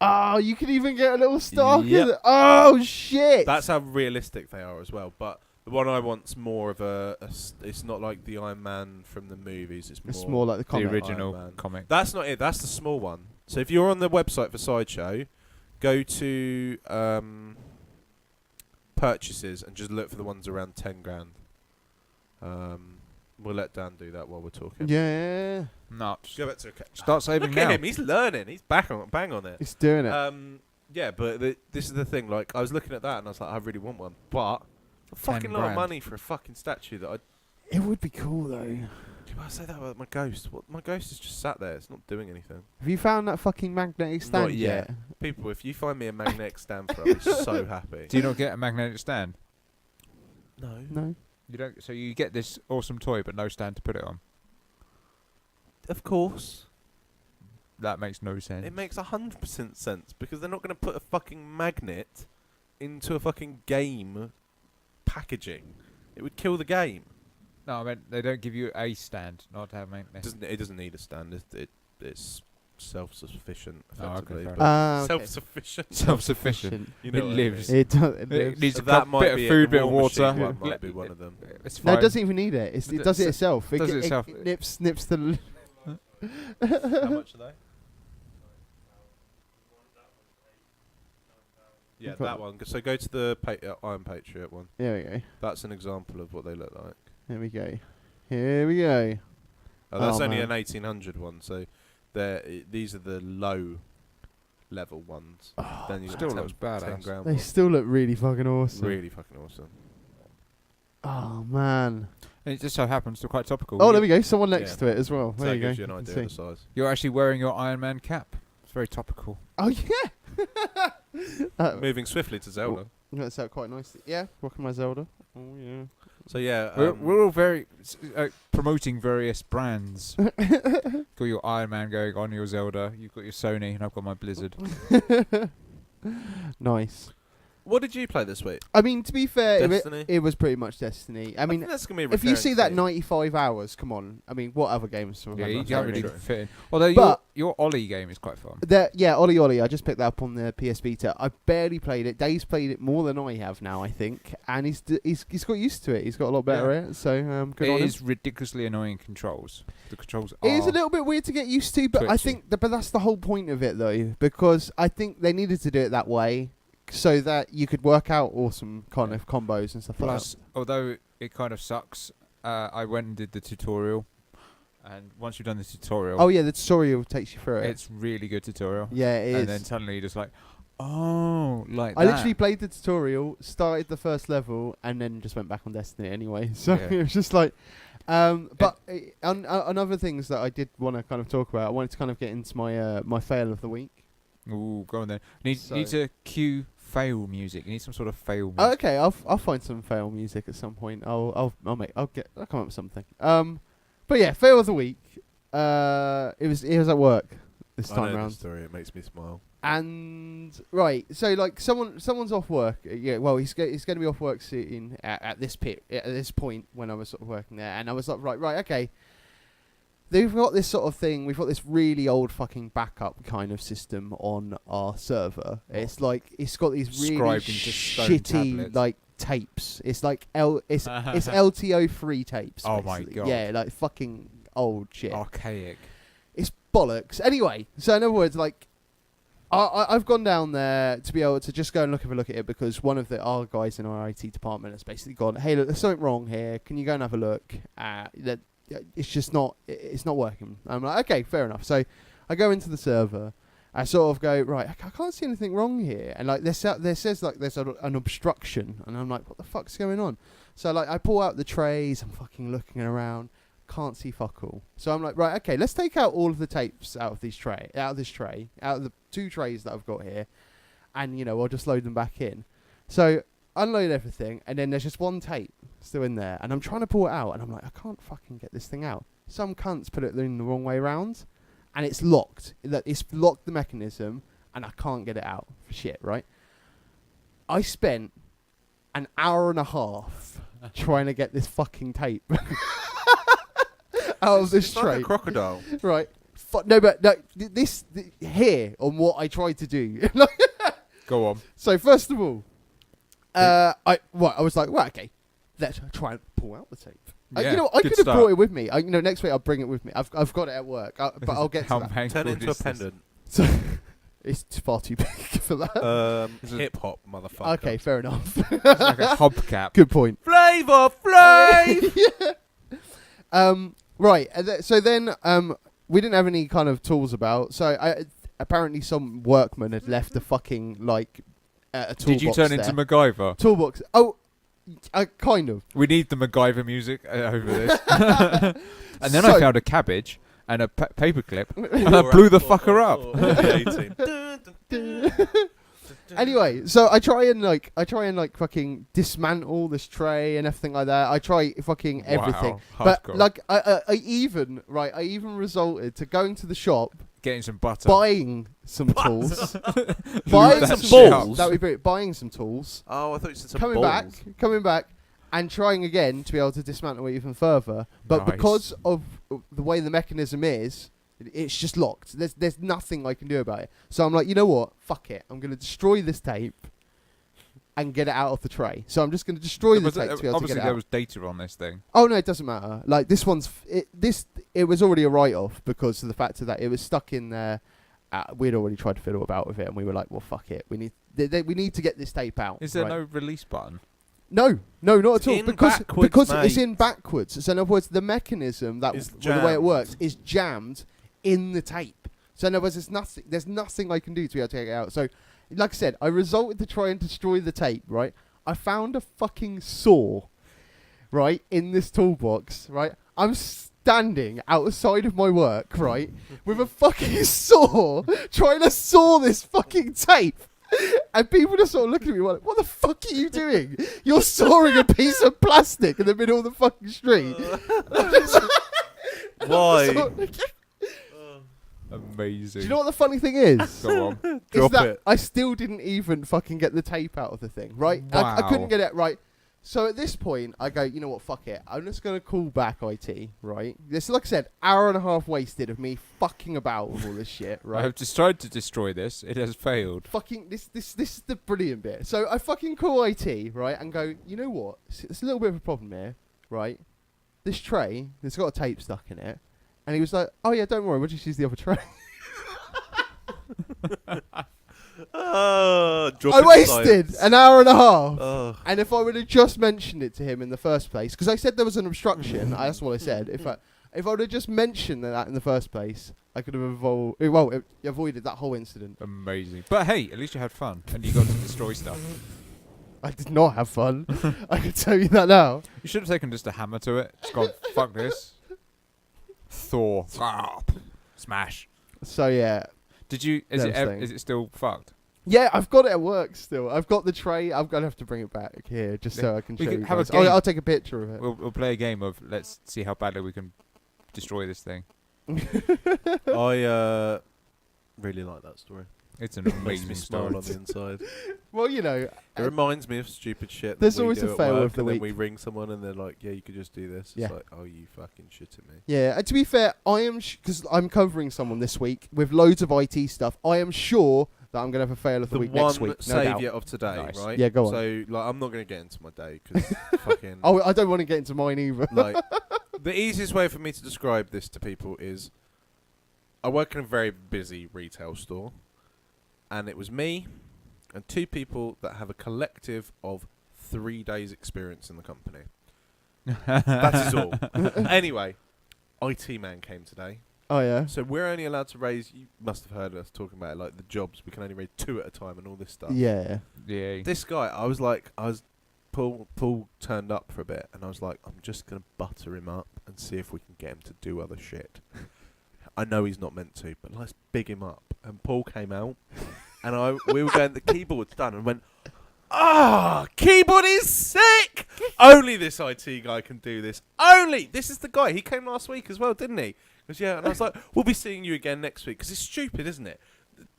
Oh, you can even get a little star. Yep. Oh shit! That's how realistic they are as well. But the one I want's more of it's not like the Iron Man from the movies. It's more like the The comic. original Iron Man. comic. That's not it. That's the small one. So if you're on the website for Sideshow, go to purchases and just look for the ones around 10 grand. We'll let Dan do that while we're talking. Yeah, Nuts. Go back to Start saving Look now. at him. He's learning. He's bang on it. it's doing it. Yeah, but this is the thing. Like I was looking at that and I was like, I really want one, but A fucking lot of grand. money for a fucking statue that I. It would be cool though. I say that about my ghost. What? My ghost is just sat there. It's not doing anything. Have you found that fucking magnetic stand Not yet. People, if you find me a magnetic stand for it, I'll be so happy. Do you not get a magnetic stand? No. No. You don't. So you get this awesome toy, but no stand to put it on. Of course. That makes no sense. It makes 100% sense because they're not going to put a fucking magnet into a fucking game packaging. It would kill the game. No, I meant they don't give you a stand, not to have magnetic. It doesn't need a stand. It's self-sufficient. Oh, okay, Effectively, fair but Okay. Self-sufficient. Self-sufficient. You know It what I lives. mean. It does. It It lives. needs So a that bit might of be food, it. bit The of War water. Machine one might Let- be one of them. It's No, fine. it doesn't even need it. It Does does it it- itself. does it itself. It nips the. How much are they? Yeah, Okay. that one. So go to the Iron Patriot one. There we go. That's an example of what they look like. Here we go. Here we go. Oh, that's Oh, only man. an 1800 one. So these are the low level ones. Then you got Still 10, looks badass. 10 grand. They one. still look really fucking awesome. Really fucking awesome. Oh man. And it just so happens to quite topical. Oh, there we go. Someone next Yeah. to it as well. So There that you go. gives you an Let's idea of see. the size. You're actually wearing your Iron Man cap. It's very topical. Oh yeah. Moving swiftly to Zelda. That's out quite nicely. Yeah, rocking my Zelda. Oh yeah. So yeah, We're all very promoting various brands. Got your Iron Man going on, your Zelda. You've got your Sony, and I've got my Blizzard. Nice. what did you play this week? I mean, to be fair, Destiny? it was pretty much Destiny. I mean, think that's gonna be a if you see recurring that theme. 95 hours, come on. I mean, what other games? Yeah, have you I can't done? really true. fit in. Although But- your Ollie game is quite fun. Yeah, Ollie Ollie. I just picked that up on the PS Vita. I barely played it. Dave's played it more than I have now, I think, and he's got used to it. He's got a lot better at it. So good on It him. is ridiculously annoying controls. The controls It is a are little bit weird to get used to, but I twitchy. think but that's the whole point of it, though, because I think they needed to do it that way so that you could work out awesome kind Yeah. of combos and stuff Plus, although it kind of sucks, I went and did the tutorial, and once you've done the tutorial, like that. Oh yeah, the tutorial takes you through it. it's really good tutorial. Yeah, it and is. then suddenly you're just like, oh, like I that. literally played the tutorial, started the first level, and then just went back on Destiny anyway. So Yeah. it was just like, but on other things that I did want to kind of talk about, I wanted to kind of get into my my fail of the week. Ooh, go on then. Need So- to cue fail music. You need some sort of fail music. Oh, okay, I'll find some fail music at some point. I'll come up with something. But yeah, fail of the week. It was at work this I time know the round. story. It makes me smile. And right, so like someone's off work. Yeah, well, he's going to be off work soon at this point when I was sort of working there, and I was like, right, okay. They've got this sort of thing. We've got this really old fucking backup kind of system on our server. It's like it's got these really Scribed into stone shitty tablets. like tapes. It's like it's LTO3 tapes. Oh my basically. God. Yeah, like fucking old shit. Archaic. It's bollocks. Anyway, so in other words, like, I've gone down there to be able to just go and have a look at it because one of our guys in our IT department has basically gone, hey, look, there's something wrong here. Can you go and have a look? It's just not, it's not working. I'm like, okay, fair enough. So I go into the server. I sort of go, right, I can't see anything wrong here. And like there says like there's an obstruction. And I'm like, what the fuck's going on? So like I pull out the trays. I'm fucking looking around. Can't see fuck all. So I'm like, right, okay, let's take out all of the tapes out of this tray, out of the 2 trays that I've got here, and I'll just load them back in. So unload everything, and then there's just 1 tape still in there, and I'm trying to pull it out, and I'm like, I can't fucking get this thing out. Some cunts put it in the wrong way round, and it's locked. It's locked the mechanism, and I can't get it out for shit. Right? I spent an hour and a half trying to get this fucking tape out of this It's tray. like a crocodile. Right. This here on what I tried to do. Go on. So first of all, I was like, well, okay, let's try and pull out the tape. Yeah, I good could have start. brought it with me. Next week I'll bring it with me. I've got it at work, but I'll get to How that. painful Turn it into a is this? pendant. So it's far too big for that. Is it- Hip hop, motherfucker. Okay, fair enough. It's like a hubcap. Good point. Flavor Flav. Right. So then, we didn't have any kind of tools about. So apparently, some workman had left a fucking a toolbox. Did you turn there. into MacGyver? Toolbox? Oh, Kind of. We need the MacGyver music over this. And then So- I found a cabbage and a paperclip, and I blew the fucker up. Anyway, so I try and like fucking dismantle this tray and everything like that. I try fucking everything. Wow, But hardcore. like I even resorted to going to the shop, Getting some butter. buying some tools, Lube buying that some shit balls? tools. That would be great. Buying some tools, Oh, I thought you said some coming back, and trying again to be able to dismantle it even further. But Nice. because of the way the mechanism is, it's just locked. There's nothing I can do about it. So I'm like, you know what? Fuck it. I'm going to destroy this tape and get it out of the tray. So I'm just going to destroy the tape to be able to get Obviously, it there out. was data on this thing. Oh no, it doesn't matter. Like this one's it was already a write-off because of the fact that it was stuck in there. We'd already tried to fiddle about with it, and we were like, "Well, fuck it. We need to get this tape out." Is there right? no release button? No, not It's at all. in Because backwards, it's mate. in backwards. So in other words, the mechanism Is the way it jammed. works is jammed in the tape. So in other words, there's nothing I can do to be able to take it out. So, like I said, I resorted to try and destroy the tape. Right, I found a fucking saw, right, in this toolbox. Right, I'm standing outside of my work, right, with a fucking saw, trying to saw this fucking tape. And people just sort of looking at me like, what the fuck are you doing? You're sawing a piece of plastic in the middle of the fucking street. Why? Amazing. Do you know what the funny thing is? Go on. Is Drop that it. I still didn't even fucking get the tape out of the thing, right? I Wow. couldn't get it right. So at this point, I go, you know what, fuck it. I'm just going to call back IT, right? This, like I said, hour and a half wasted of me fucking about with all this shit, I right? have just tried to destroy this. It has failed. Fucking this is the brilliant bit. So I fucking call IT, right, and go, you know what? It's a little bit of a problem here, right? This tray, it's got a tape stuck in it, and he was like, oh yeah, don't worry, we'll just use the other tray. Drop I in wasted science. an hour and a half. Ugh. And if I would have just mentioned it to him in the first place, because I said there was an obstruction, that's what I said. If I would have just mentioned that in the first place, I could have avoided that whole incident. Amazing. But hey, at least you had fun and you got to destroy stuff. I did not have fun. I can tell you that now. You should have taken just a hammer to it. Just gone, fuck this. Thor. Smash. So yeah, Did you? Is Devastating. it still fucked? yeah, I've got it at work still. I've got the tray. I'm gonna have to bring it back here just so I can We show could you have a guys. game. I'll take a picture of it. We'll play a game of let's see how badly we can destroy this thing. I really like that story. It's an Makes amazing me smile story. on the inside. Well, you know, It reminds me of stupid shit. There's that we always do a at fail work, of the and then week. we ring someone and they're like, "Yeah, you could just do this." Yeah. It's like, "Oh, you fucking shitting me." yeah. And to be fair, I am because I'm covering someone this week with loads of IT stuff. I am sure that I'm gonna have a fail of the, The week one next week. No doubt. saviour of today, Nice. right? Yeah, go on. So, like, I'm not going to get into my day because fucking. Oh, I don't want to get into mine either. Like, the easiest way for me to describe this to people is, I work in a very busy retail store, and it was me and two people that have a collective of 3 days' experience in the company. That is all. Anyway, IT man came today. Oh yeah. So we're only allowed to raise, you must have heard us talking about it, like the jobs, we can only raise 2 at a time and all this stuff. Yeah. Yeah. This guy, Paul turned up for a bit and I was like, I'm just going to butter him up and see if we can get him to do other shit. I know he's not meant to, but let's big him up. And Paul came out and we were going, the keyboard's done, and went, keyboard is sick! Only this IT guy can do this. This is the guy. He came last week as well, didn't he? Yeah, and I was like, we'll be seeing you again next week, because it's stupid, isn't it?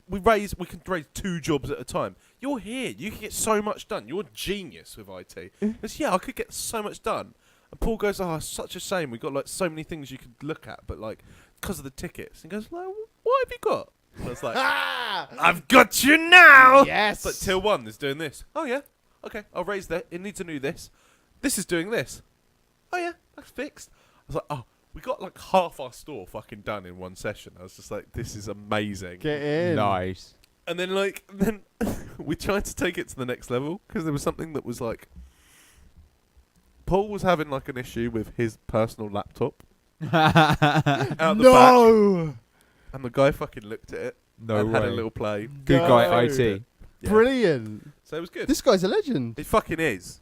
We can raise 2 jobs at a time. You're here. You can get so much done. You're a genius with IT. Because, yeah, I could get so much done. And Paul goes, it's such a shame. We've got like so many things you could look at, but like because of the tickets. And he goes, like, what have you got? And I was like, I've got you now. Yes. But till 1 is doing this. Oh yeah. Okay, I'll raise that. It needs to do this. This is doing this. Oh yeah, that's fixed. I was like, oh. We got like half our store fucking done in one session. I was just like, this is amazing. Get in. Nice. And then we tried to take it to the next level because there was something that was like, Paul was having like an issue with his personal laptop out the back, No. and the guy fucking looked at it No and had a way. little play. Good guy, No. IT. Yeah. Brilliant. So it was good. This guy's a legend. It fucking is.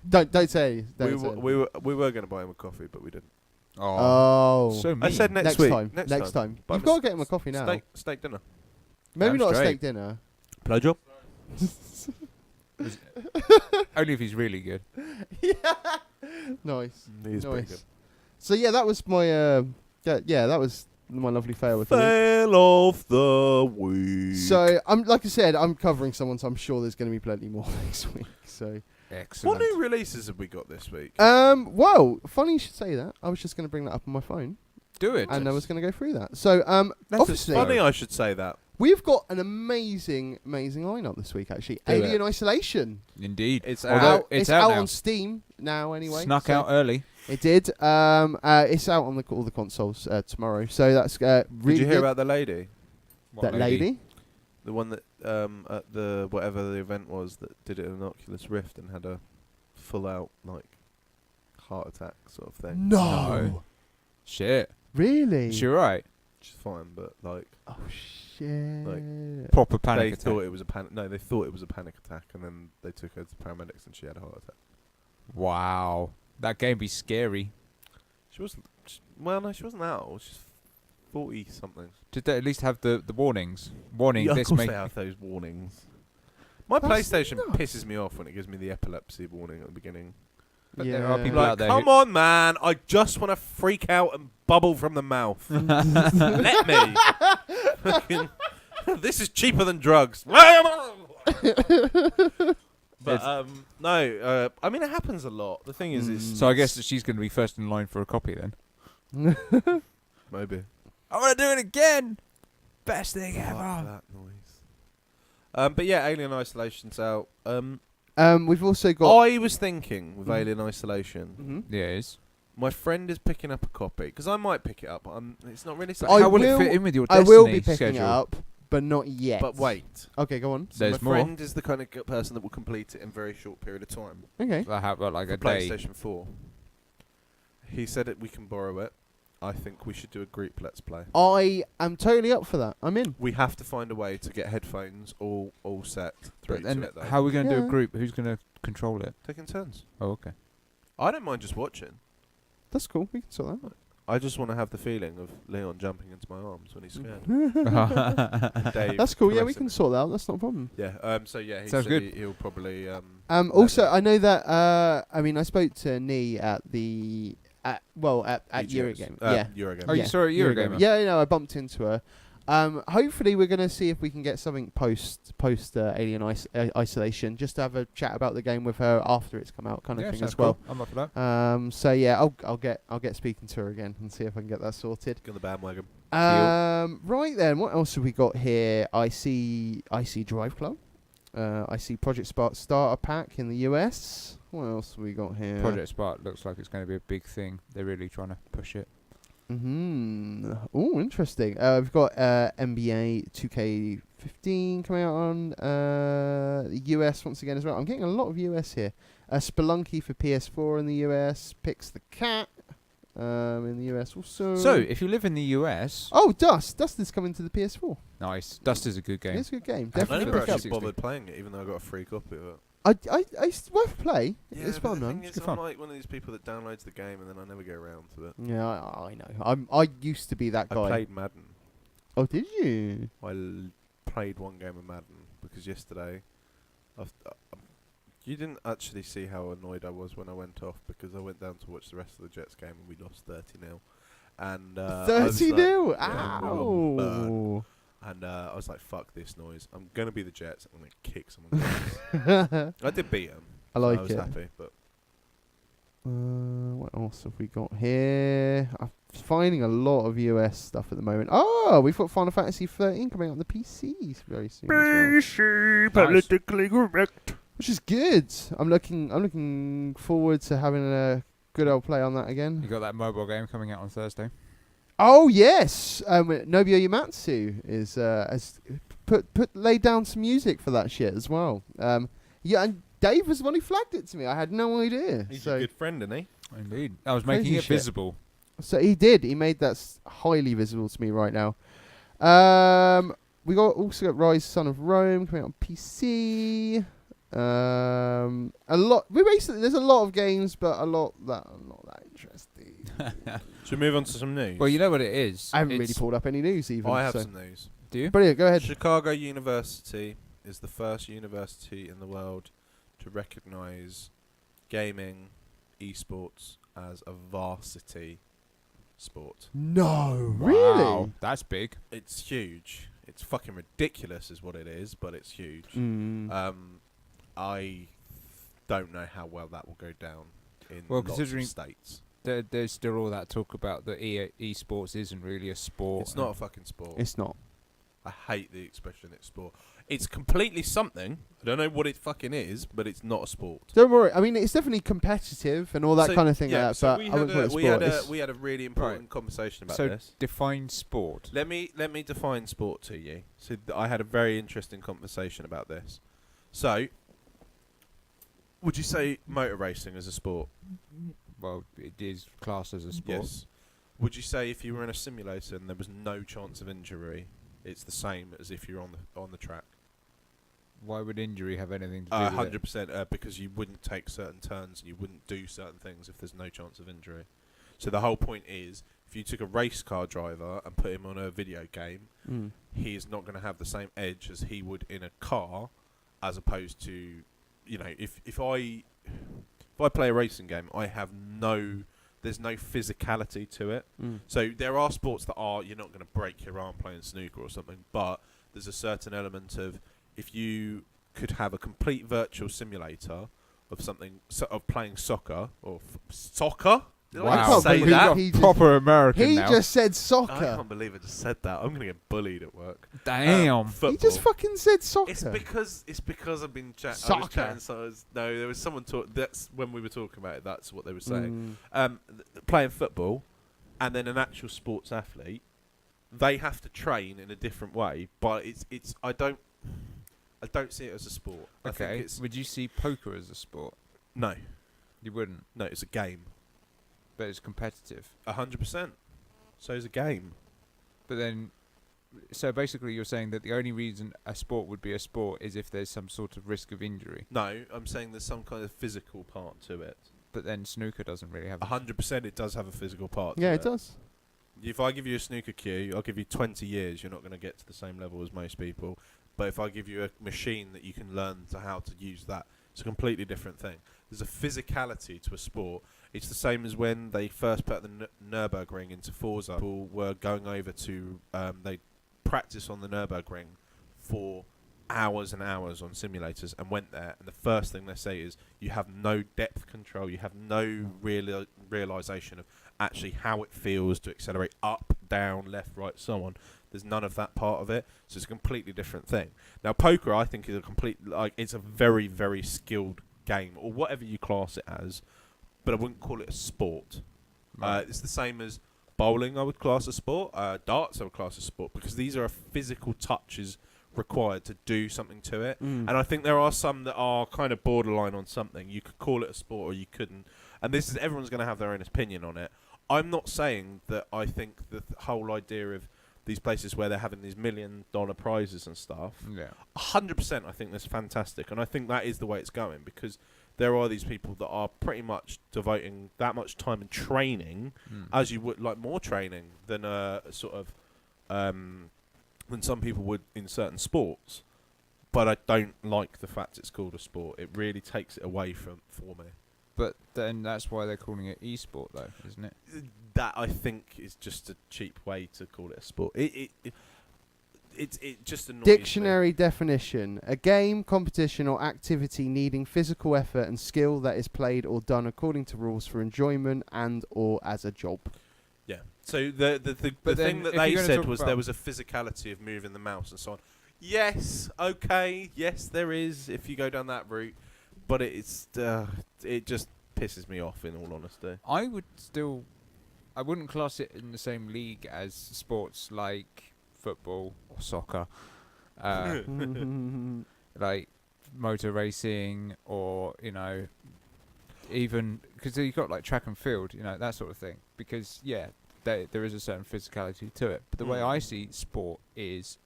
Don't say. We Don't say. we were going to buy him a coffee, but we didn't. Oh. so mean. I said next next week. time. Next time. But You've got to get him a coffee now. Steak dinner. Maybe Damn not a straight. steak dinner. Play job. Only if he's really good. Nice. He's pretty Nice. good. So yeah, that was my that was my lovely fail with the week. Fail of the week. So like I said, I'm covering someone, so I'm sure there's going to be plenty more next week. So Excellent. what new releases have we got this week? well, funny you should say that. I was just going to bring that up on my phone, Do it. and I was going to go through that. So Let us obviously, Funny I should say that. we've got an amazing lineup this week. Actually, Do Alien Isolation. Indeed. It's Although out. It's out out now. on Steam now. Anyway, Snuck so out early. It did. It's out on all the consoles tomorrow. So that's really Did you hear good. about the lady? that lady? The one that at the whatever the event was that did it in an Oculus Rift and had a full out like heart attack sort of thing. No. Shit. Really? Is she right? Which is fine, but like Oh shit. Proper panic they attack. thought it was a panic. No, they thought it was a panic attack, and then they took her to paramedics, and she had a heart attack. Wow. That game be scary. She wasn't. Well, no, she wasn't that old. She's 40 something. Did they at least have the warnings? Warning, Yeah, of this course may... they have those warnings. My That's PlayStation nuts. pisses me off when it gives me the epilepsy warning at the beginning. But there are people Like, out there come who- on, man! I just want to freak out and bubble from the mouth. Let me. Fucking- this is cheaper than drugs. But no, I mean it happens a lot. The thing is, it's So I guess that she's going to be first in line for a copy then. maybe. I want to do it again! Best thing Fuck ever! that noise. But yeah, Alien Isolation's out. We've also got. I was thinking with Mhm. Alien Isolation, Mhm. Yeah, it is. my friend is picking up a copy because I might pick it up. It's not really. But I how will will- it fit in with your I Destiny will be picking schedule? it up, but not yet. But wait, Okay, go on. so There's my more. friend is the kind of person that will complete it in a very short period of time. Okay. I have like For a day. PlayStation 4. He said that we can borrow it. I think we should do a group let's play. I am totally up for that. I'm in. We have to find a way to get headphones all set through But to then it though. how are we going to do Yeah. a group? Who's going to control it? Taking turns. Oh, okay. I don't mind just watching. That's cool. We can sort that. I just want to have the feeling of Leon jumping into my arms when he's scared. Dave That's cool. Yeah, we caressing can me. sort that out. That's not a problem. Yeah. So yeah, he Sounds said good. he'll probably. Also, me. I know that. I mean, I spoke to Nee at the at EGX. Eurogame. Eurogame. Oh, you saw her at Eurogamer? Yeah, you know, I bumped into her. Hopefully, we're gonna see if we can get something post Alien Isolation, just to have a chat about the game with her after it's come out, kind of Yeah, thing sounds as well. cool. I'm up for that. So yeah, I'll get speaking to her again and see if I can get that sorted. Get on the bandwagon. Right then, what else have we got here? I see Drive Club. I see Project Spark Starter Pack in the US. What else have we got here? Project Spark looks like it's going to be a big thing. They're really trying to push it. Oh, interesting. We've got NBA 2K15 coming out on the US once again as well. I'm getting a lot of US here. Spelunky for PS4 in the US. Pix the Cat in the US also. So, if you live in the US, Oh, Dust is coming to the PS4. nice. Dust is a good game. It's a good game. I I Definitely never pick up. actually bothered playing it, even though I got a free copy of it. It's worth play. It's but fun, the man. thing It's is, good I'm fun. like one of these people that downloads the game and then I never get around to it. Yeah, I know. I used to be that I guy. played Madden. Oh, did you? Played one game of Madden because yesterday, you didn't actually see how annoyed I was when I went off because I went down to watch the rest of the Jets game and we lost 30-0. And 30-0. yeah, we were Ow. burned. And I was like, fuck this noise. I'm going to be the Jets. I'm going to kick someone. I did beat them. I like I was it. happy, but What else have we got here? I'm finding a lot of US stuff at the moment. Oh, we've got Final Fantasy 13 coming out on the PCs very soon. as well. politically correct. Which is good. I'm looking forward to having a good old play on that again. You got that mobile game coming out on Thursday. Oh yes, Nobuo Uematsu is has laid down some music for that shit as well. Yeah, and Dave was the one who flagged it to me. I had no idea. He's so a good friend, isn't he? Indeed. I was Crazy making it shit. visible. So he did. He made that highly visible to me right now. We also got Rise Son of Rome coming out on PC. A lot. There's a lot of games, but a lot that are not that interesting. Should we move on to some news? Well, you know what it is. I haven't really It's- pulled up any news even. I have so. some news. Do you? Brilliant. Go ahead. Chicago University is the first university in the world to recognise gaming esports as a varsity sport. No, Wow, really? that's big. It's huge. It's fucking ridiculous, is what it is, but it's huge. Mm. I don't know how well that will go down in Well, lots of considering states. There's still all that talk about that esports isn't really a sport. It's not a fucking sport. It's not. I hate the expression it's sport. It's completely something. I don't know what it fucking is, but it's not a sport. Don't worry. I mean, it's definitely competitive and all that So, kind of thing. yeah, like that, so but we I wouldn't had call a- it we sport. had It's- we had a really important conversation about So this. define sport. Let me define sport to you. So I had a very interesting conversation about this. So, would you say motor racing is a sport? Well, it is classed as a sport. Yes. Would you say if you were in a simulator and there was no chance of injury, it's the same as if you're on the track? Why would injury have anything to do with it? 100%, because you wouldn't take certain turns and you wouldn't do certain things if there's no chance of injury. So the whole point is, if you took a race car driver and put him on a video game, Mm. he is not going to have the same edge as he would in a car, as opposed to, you know, if I play a racing game, there's no physicality to it. Mm. So there are sports that you're not going to break your arm playing snooker or something, but there's a certain element of, if you could have a complete virtual simulator of something, of playing soccer or soccer. Did I I can't just say believe that? he just- Proper American He now. just said I soccer. can't believe I just said that. I'm going to get bullied at work. Damn. Football. He just fucking said soccer. It's because I've been I was Soccer. chatting. No, there was someone talk. That's when we were talking about it. That's what they were saying. Mm. Playing football, and then an actual sports athlete, they have to train in a different way. But it's I don't see it as a sport. I think Okay. it's Would you see poker as a sport? no, You wouldn't, it's a game. but it's competitive. 100%. So it's a game. But then, so basically, you're saying that the only reason a sport would be a sport is if there's some sort of risk of injury. No, I'm saying there's some kind of physical part to it. But then snooker doesn't really have. 100%, it does have a physical part. Yeah, to it does. If I give you a snooker cue, I'll give you 20 years. You're not going to get to the same level as most people. But if I give you a machine that you can learn how to use that, it's a completely different thing. There's a physicality to a sport. It's the same as when they first put the Nürburgring into Forza. People were going over to, they practice on the Nürburgring for hours and hours on simulators and went there. And the first thing they say is, you have no depth control. You have no realization of actually how it feels to accelerate up, down, left, right, so on. There's none of that part of it, so it's a completely different thing. Now, poker, I think, is it's a very, very skilled game, or whatever you class it as, but I wouldn't call it a sport. Right. It's the same as bowling, I would class as sport. Darts, I would class as sport, because these are physical touches required to do something to it. Mm. And I think there are some that are kind of borderline on something. You could call it a sport or you couldn't. And everyone's going to have their own opinion on it. I'm not saying that I think the whole idea of these places where they're having these $1 million prizes and stuff, Yeah. 100% I think that's fantastic. And I think that is the way it's going, because there are these people that are pretty much devoting that much time and training, as you would, like more training than a sort of, than some people would in certain sports. But I don't like the fact it's called a sport. It really takes it away for me. But then that's why they're calling it e-sport, though, isn't it? That, I think, is just a cheap way to call it a sport. It just annoys Dictionary definition: a game, competition, or activity needing physical effort and skill that is played or done according to rules for enjoyment and or as a job. me. Yeah. So the But then thing that if they you're gonna said talk was about- there was a physicality of moving the mouse and so on. Yes, okay, yes, there is if you go down that route, but it just pisses me off, in all honesty. I wouldn't class it in the same league as sports like football or soccer, like motor racing, or even because you've got like track and field, that sort of thing. Because there is a certain physicality to it. But the way I see sport is,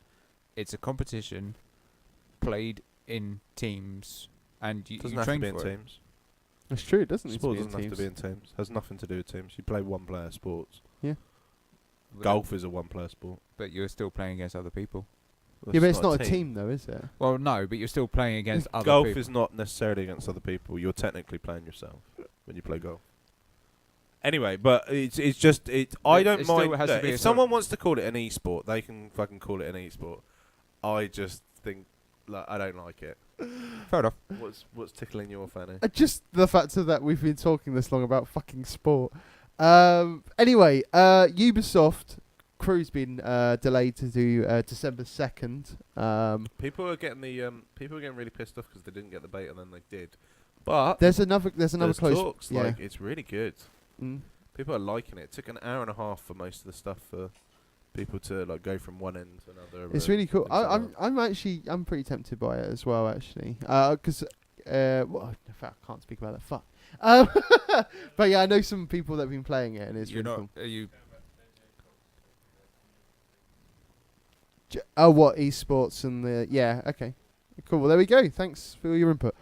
it's a competition played in teams and you Doesn't you have to train be in for it. teams. That's true. It doesn't need Sport to be doesn't in have teams. to be in teams. Has nothing to do with teams. You play one-player sports. But- Golf is a one-player sport. but you're still playing against other people. Yeah, but it's not a team though, is it? Well, no, but you're still playing against other Golf people. is not necessarily against other people. You're technically playing yourself when you play golf. Anyway, but it's just I It don't still mind. has to Look, be a if sort- someone wants to call it an e-sport, they can fucking call it an e-sport. I just think I don't like it. Fair enough. What's tickling your fanny? Just the fact of that we've been talking this long about fucking sport. Anyway, Ubisoft Crew's been delayed to do December 2nd. People are getting really pissed off because they didn't get the beta, and then they did. But There's another close. talks. Yeah. Like it's really good. Mm. People are liking it. It took an hour and a half for most of the stuff for people to like go from one end to another. It's and really cool. things like I'm pretty tempted by it as well, actually. Because well, in fact, I can't speak about that. Fuck. But yeah, I know some people that have been playing it, and it's You're really not. cool. Are you? Oh, what esports and the okay, cool. Well, there we go. Thanks for your input.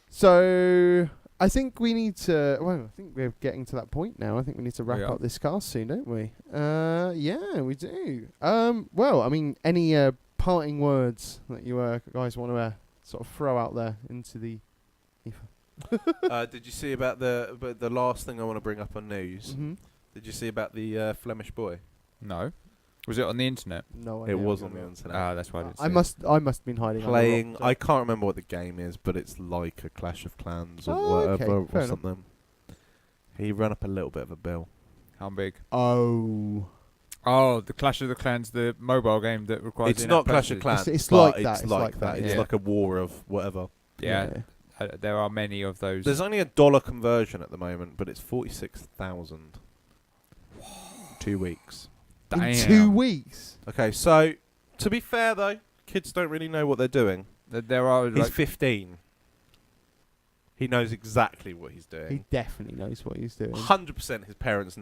So I think we need to. Well, I think we're getting to that point now. I think we need to wrap We are. up this cast soon, don't we? Yeah, we do. Well, I mean, any parting words that you guys want to sort of throw out there into the ether? Did you see about the last thing I want to bring up on news? Mm-hmm. Did you see about the Flemish boy? No. Was it on the internet? No It idea. was on the internet. Ah, that's why I didn't. I see it. must have been hiding. under a Playing. rock. I can't remember what the game is, but it's like a Clash of Clans or Oh, okay, whatever fair or enough. something. He ran up a little bit of a bill. How big? Oh, Oh, the Clash of the Clans, the mobile game that requires. It's not in-app Clash of purchases. Clans. It's but like that, It's it's like like that. that, It's yeah. like a war of whatever. Yeah, there are many of those. There's only $1 conversion at the moment, but it's 46,000. 2 weeks. In Damn. 2 weeks. Okay, so to be fair though, kids don't really know what they're doing. There are He's like 15. He knows exactly what he's He doing. definitely knows what he's doing. 100% his parents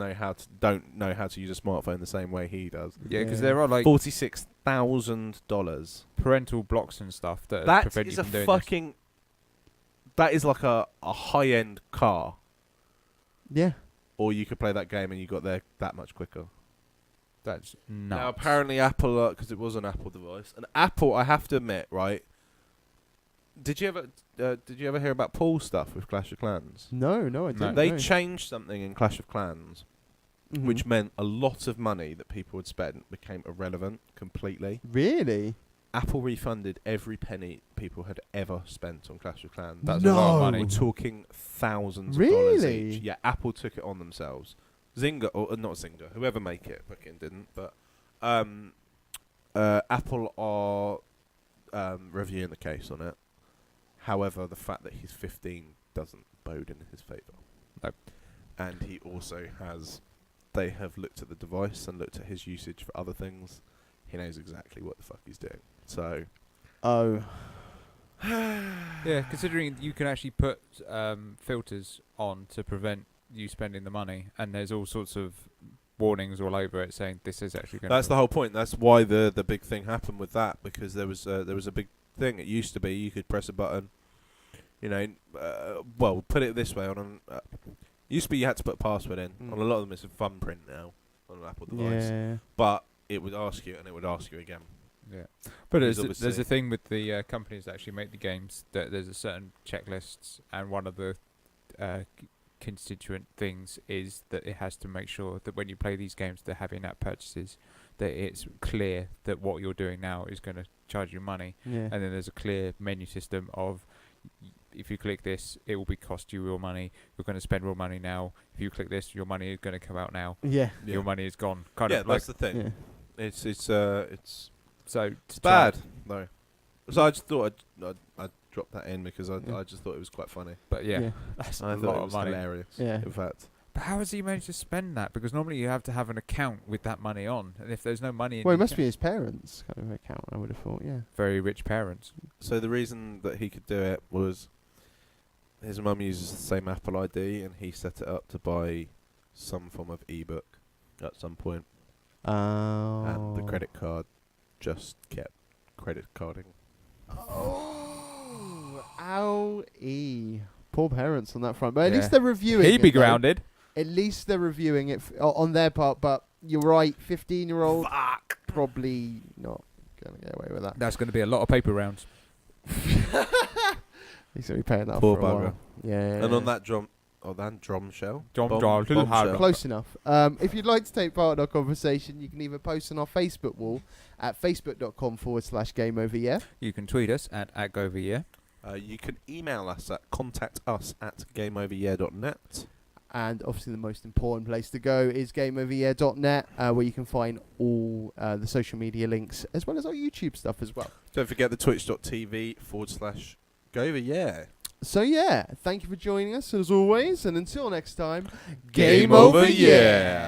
don't know how to use a smartphone the same way he does. yeah, because Yeah. there are like $46,000. parental blocks and stuff that That prevent is you a from doing fucking. That is like a high-end car, Yeah. or you could play that game and you got there that much quicker. this. That's nuts. Now apparently Apple, because it was an Apple device, and Apple, I have to admit, right? Did you ever hear about pool stuff with Clash of Clans? No, I didn't. They know. changed something in Clash of Clans, Mhm. which meant a lot of money that people had spent became irrelevant completely. Really? Apple refunded every penny people had ever spent on Clash of Clans. That's a lot of No. money. We're talking thousands of dollars Really? each. Yeah, Apple took it on themselves. Zynga, or not Zynga, whoever make it, fucking didn't. But Apple are reviewing the case on it. However, the fact that he's 15 doesn't bode in his favour. Nope. And he also has. They have looked at the device and looked at his usage for other things. He knows exactly what the fuck he's doing. So. Oh. Yeah, considering you can actually put filters on to prevent you spending the money, and there's all sorts of warnings all over it saying this is actually going. That's the whole point. That's why the big thing happened with that, because there was a big thing. It used to be you could press a button, well, put it this way, used to be you had to put a password in. Mm. On a lot of them it's a thumbprint now on an Apple device, Yeah. but it would ask you and it would ask you again. Yeah, but Because there's a obviously- thing with the companies that actually make the games that there's a certain checklists, and one of the constituent things is that it has to make sure that when you play these games that have in-app purchases, that it's clear that what you're doing now is going to charge you money, Yeah. and then there's a clear menu system of if you click this, it will be cost you real money. You're going to spend real money now. If you click this, your money is going to come out now. Yeah. Your money is gone. Kind Yeah, of like that's the thing. Yeah. It's so. It's bad though. So I just thought I'd drop that in because I just thought it was quite funny. But yeah, Yeah. that's I a thought lot it of was money. hilarious. Yeah. In fact, But how has he managed to spend that? Because normally you have to have an account with that money on, and if there's no money in Well, it the must be account- his parents' kind of account. I would have thought. Yeah. very rich parents. so the reason that he could do it was his mum uses the same Apple ID, and he set it up to buy some form of ebook at some point, Oh. and the credit card just kept credit carding. Owie. Poor parents on that front. But at Yeah. least they're reviewing He'd be it, though. grounded. At least they're reviewing it on their part. But you're right, 15-year-old Fuck. probably not going to get away with that. That's going to be a lot of paper rounds. He's going to be paying that Poor for a bugger. while. Yeah. And on that drum shell. Bombshell. Close enough. If you'd like to take part in our conversation, you can either post on our Facebook wall at facebook.com/gameoveryear. You can tweet us at @GoVyear. You can email us at contactus@gameoveryear.net. And obviously the most important place to go is gameoveryear.net, where you can find all the social media links, as well as our YouTube stuff as well. Don't forget the twitch.tv/GoVyear. So yeah, thank you for joining us as always, and until next time, Game over, yeah.